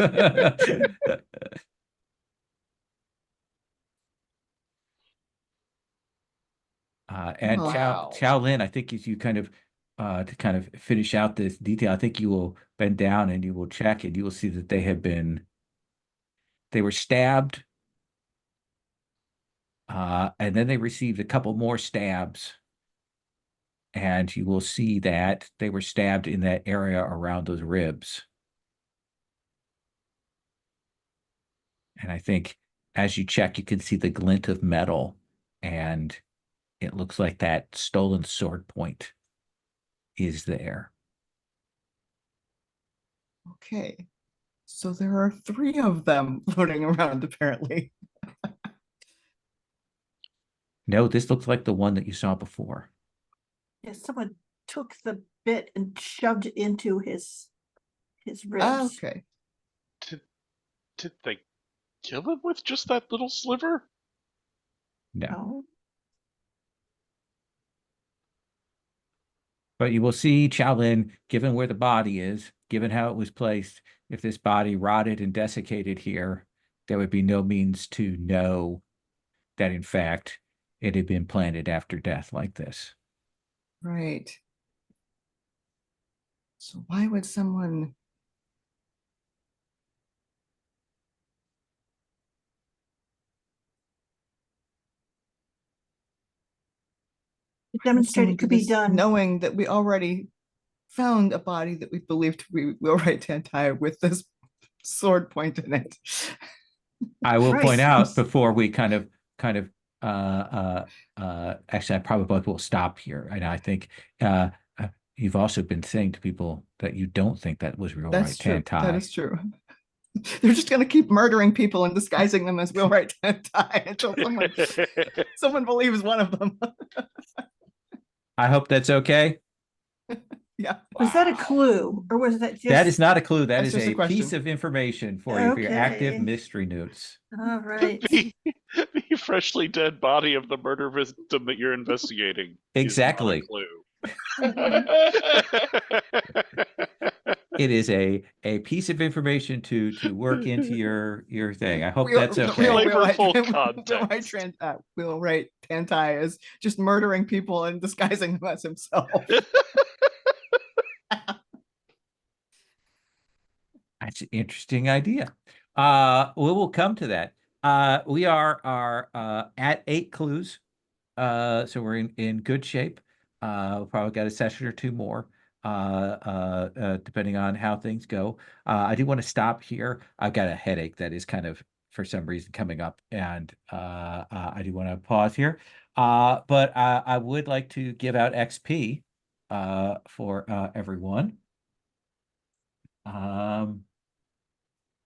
And Oh. Wow. Chow Lin, I think as you kind of to kind of finish out this detail, I think you will bend down and you will check and you will see that they were stabbed, and then they received a couple more stabs, and you will see that they were stabbed in that area around those ribs. And I think as you check, you can see the glint of metal, and it looks like that stolen sword point is there. Okay. So there are 3 of them floating around, apparently. No, this looks like the one that you saw before. Yes, someone took the bit and shoved it into his ribs. Okay. Did they kill him with just that little sliver? No. Oh, But you will see Shaolin, given where the body is, given how it was placed, if this body rotted and desiccated here, there would be no means to know that, in fact, it had been planted after death like this. Right. So why would someone it demonstrated it could be done. knowing that we already found a body that we believed to be Wheelwright Tantai with this sword point in it? I will Right. point out before we actually, I probably will stop here. And I think you've also been saying to people that you don't think that was real That's right true. That is Tantai. true. They're just going to keep murdering people and disguising them as Wheelwright Tantai until someone believes one of them. I hope that's okay. Yeah. Was that a Wow. clue, or was that just? That is not a clue. That That's is just a a question. piece of information for you, for your active Okay. mystery notes. All right. The freshly dead body of the murder victim that you're investigating. Exactly. Is not a clue. It is a piece of information to work into your thing. I hope Real- that's the okay. real Flavorful Wheelwright Wheelwright Tantai is just murdering people and disguising them as himself. That's an interesting idea. We will come to that. We are at 8 clues. So we're in good shape. We'll probably got a session or two more, depending on how things go. I do want to stop here. I've got a headache that is kind of, for some reason, coming up, and I do want to pause here. But I would like to give out XP for everyone.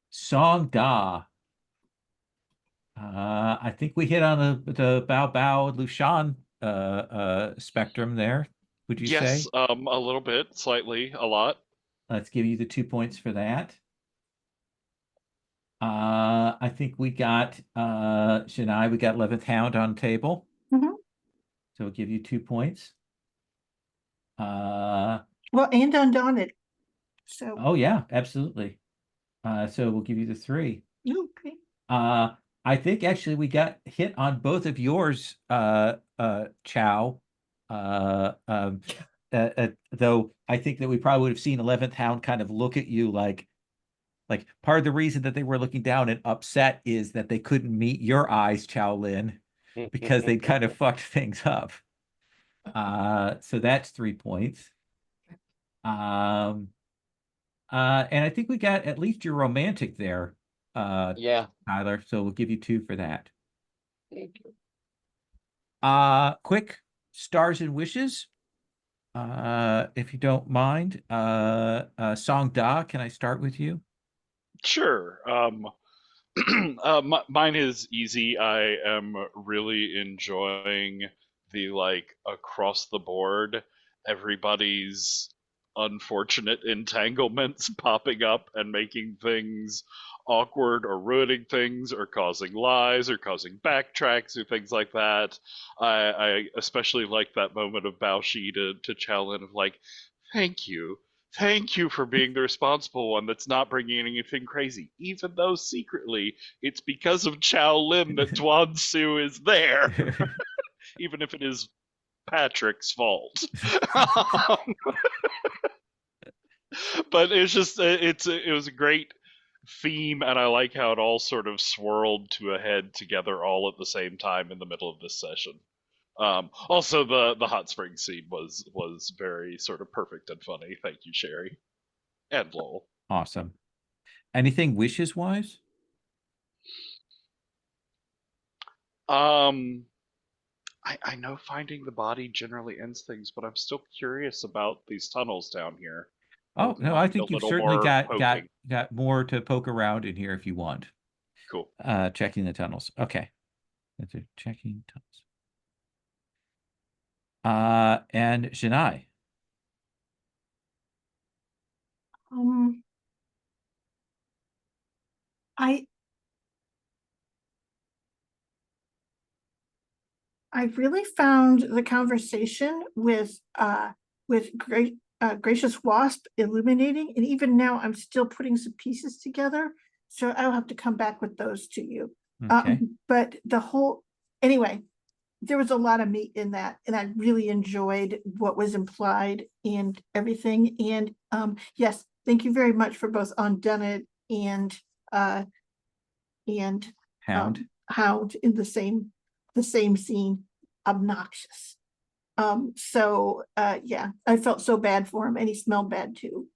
Song Da. I think we hit on the Bao Bao Lushan spectrum there. Would you Yes, say? a little bit, slightly, a lot. Let's give you the 2 points for that. I think we got Shania, we got 11th Hound on table. Mhm. So we'll give you 2 points. Well, and Undaunted. So, Oh yeah, absolutely. So we'll give you the 3. okay. I think actually we got hit on both of yours, Chow. Though I think that we probably would have seen 11th Hound kind of look at you like part of the reason that they were looking down and upset is that they couldn't meet your eyes, Chow Lin, because they'd kind of fucked things up. So that's 3 points. And I think we got at least your romantic there, Yeah. Tyler. So we'll give you 2 for that. Thank you. Quick stars and wishes. If you don't mind. Song Da, can I start with you? Sure. Mine is easy. I am really enjoying the like across the board, everybody's unfortunate entanglements popping up and making things awkward or ruining things or causing lies or causing backtracks or things like that. I especially like that moment of Bao Shi to Chalin of like, thank you. Thank you for being the responsible one that's not bringing anything crazy, even though secretly it's because of Chow Lim that Duan Su is there, even if it is Patrick's fault. But it's just it was a great theme, and I like how it all sort of swirled to a head together all at the same time in the middle of this session. Also, the hot spring scene was very sort of perfect and funny. Thank you, Sherry and Lowell. Awesome. Anything wishes wise? Um, I know finding the body generally ends things, but I'm still curious about these tunnels down here. I Oh would no, I mind a think you've little certainly more got poking. more to poke around in here if you want. Cool. Checking the tunnels. Okay. That's it. Checking tunnels. And Shania. Um, I I really found the conversation with Gracious Wasp illuminating, and even now I'm still putting some pieces together. So I'll have to come back with those to you. Okay. But the whole anyway, there was a lot of meat in that, and I really enjoyed what was implied and everything. And yes, thank you very much for both Undone and uh and Hound. Hound in the same scene. Obnoxious. So yeah, I felt so bad for him, and he smelled bad too.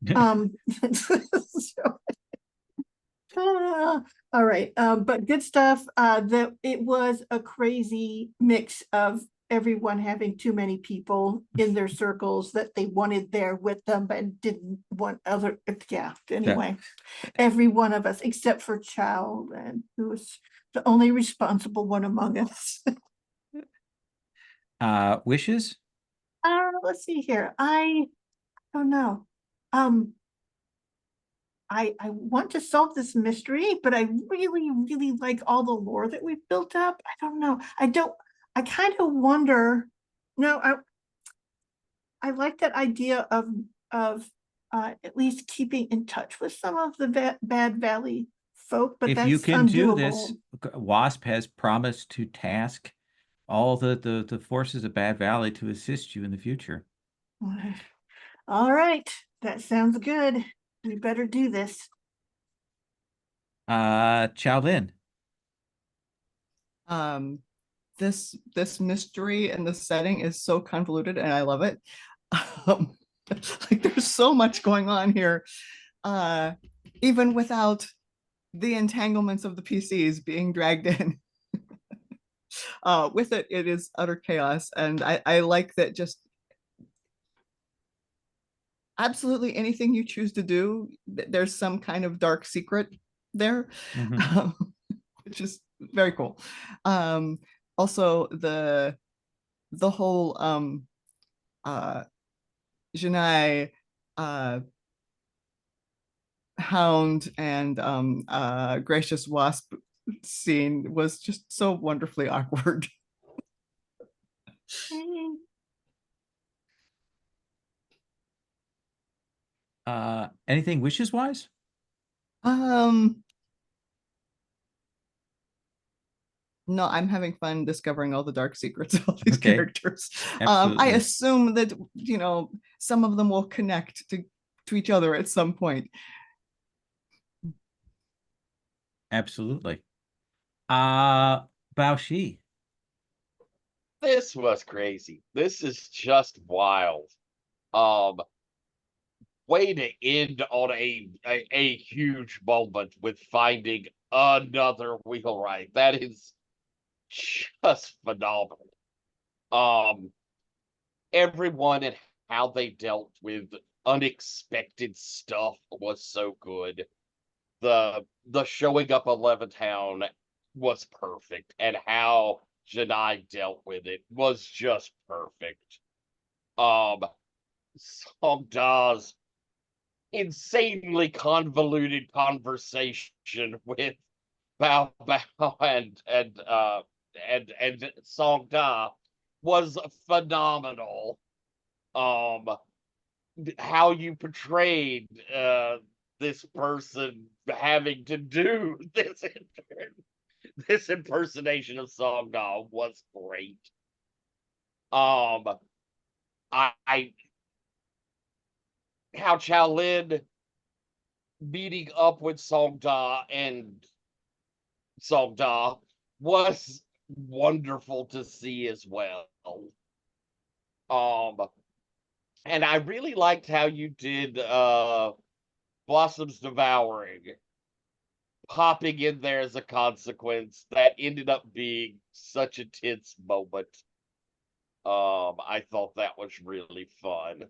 So, all right. But good stuff. That it was a crazy mix of everyone having too many people in their circles that they wanted there with them, but didn't want other. Yeah. Anyway, every one of us except for Chow, and who was the only responsible one among us. Wishes? Let's see here. I don't know. Um, I want to solve this mystery, but I really, really like all the lore that we've built up. I don't know. I kind of wonder. No, I like that idea of at least keeping in touch with some of the Bad Valley folk, but If you that's can do this, undoable. Wasp has promised to task all the forces of Bad Valley to assist you in the future. All right, that sounds good. We better do this. Chow Lin. This mystery and the setting is so convoluted, and I love it. Um, like there's so much going on here, even without the entanglements of the PCs being dragged in. With it, it is utter chaos, and I like that just absolutely anything you choose to do, there's some kind of dark secret there, Mhm. which is very cool. Also, the whole Janai Hound and Gracious Wasp scene was just so wonderfully awkward. Anything wishes wise? Um, no, I'm having fun discovering all the dark secrets of all these Okay, characters. I absolutely. assume that some of them will connect to each other at some point. Absolutely. Bao Shi. This was crazy. This is just wild. Um, Way to end on a huge moment with finding another wheelwright. That is just phenomenal. Um, Everyone and how they dealt with unexpected stuff was so good. The showing up of Levittown was perfect, and how Janai dealt with it was just perfect. Um, Songda's insanely convoluted conversation with Bao Bao and Songda was phenomenal. Um, how you portrayed this person having to do this impersonation of Songda was great. Um, I how Lin meeting up with Songda and Songda was wonderful to see as well. Um, and I really liked how you did Blossom's Devouring popping in there as a consequence. That ended up being such a tense moment. I thought that was really fun.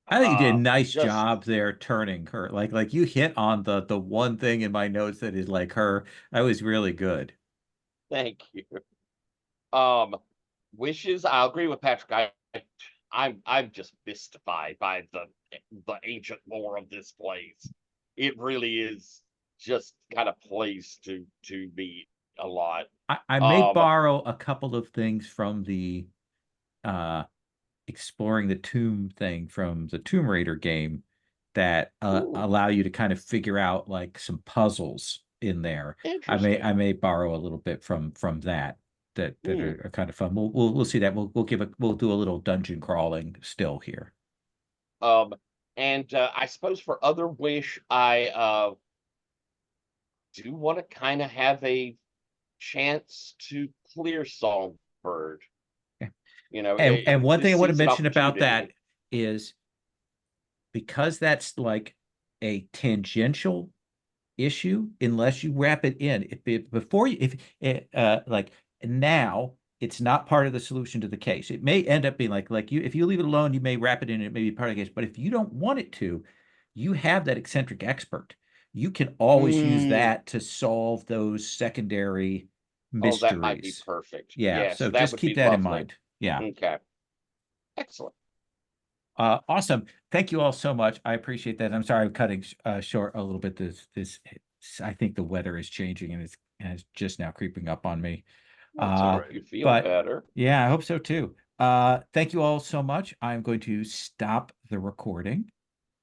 I think you did a nice Just job there turning her. Like you hit on the one thing in my notes that is like her. That was really good. thank you. Um, Wishes. I agree with Patrick. I'm just mystified by the ancient lore of this place. It really is just kind of plays to me a lot. I may Um, borrow a couple of things from the uh exploring the tomb thing from the Tomb Raider game that Ooh, allow you to kind of figure out like some puzzles in there. interesting. I may borrow a little bit from that Hmm. are kind of fun. We'll see that. We'll do a little dungeon crawling still here. Um, and I suppose for other wish, I do want to kind of have a chance to clear Songbird. Yeah. And It one thing I just want to seems an mention about opportunity. that is because that's like a tangential issue unless you wrap it in. Before you, if it, like now, it's not part of the solution to the case. It may end up being like you, if you leave it alone, you may wrap it in. It may be part of the case. But if you don't want it to, you have that eccentric expert. You can always use Mm. that to solve those secondary Oh, that might be mysteries. perfect. Yeah. Yes, So that just would keep be that in lovely. mind. Yeah. Okay, excellent. Awesome. Thank you all so much. I appreciate that. I'm sorry I'm cutting short a little bit. I think the weather is changing and it's just now creeping up on me. That's all I Uh, hope right. you feel but better. yeah, I hope so too. Thank you all so much. I'm going to stop the recording.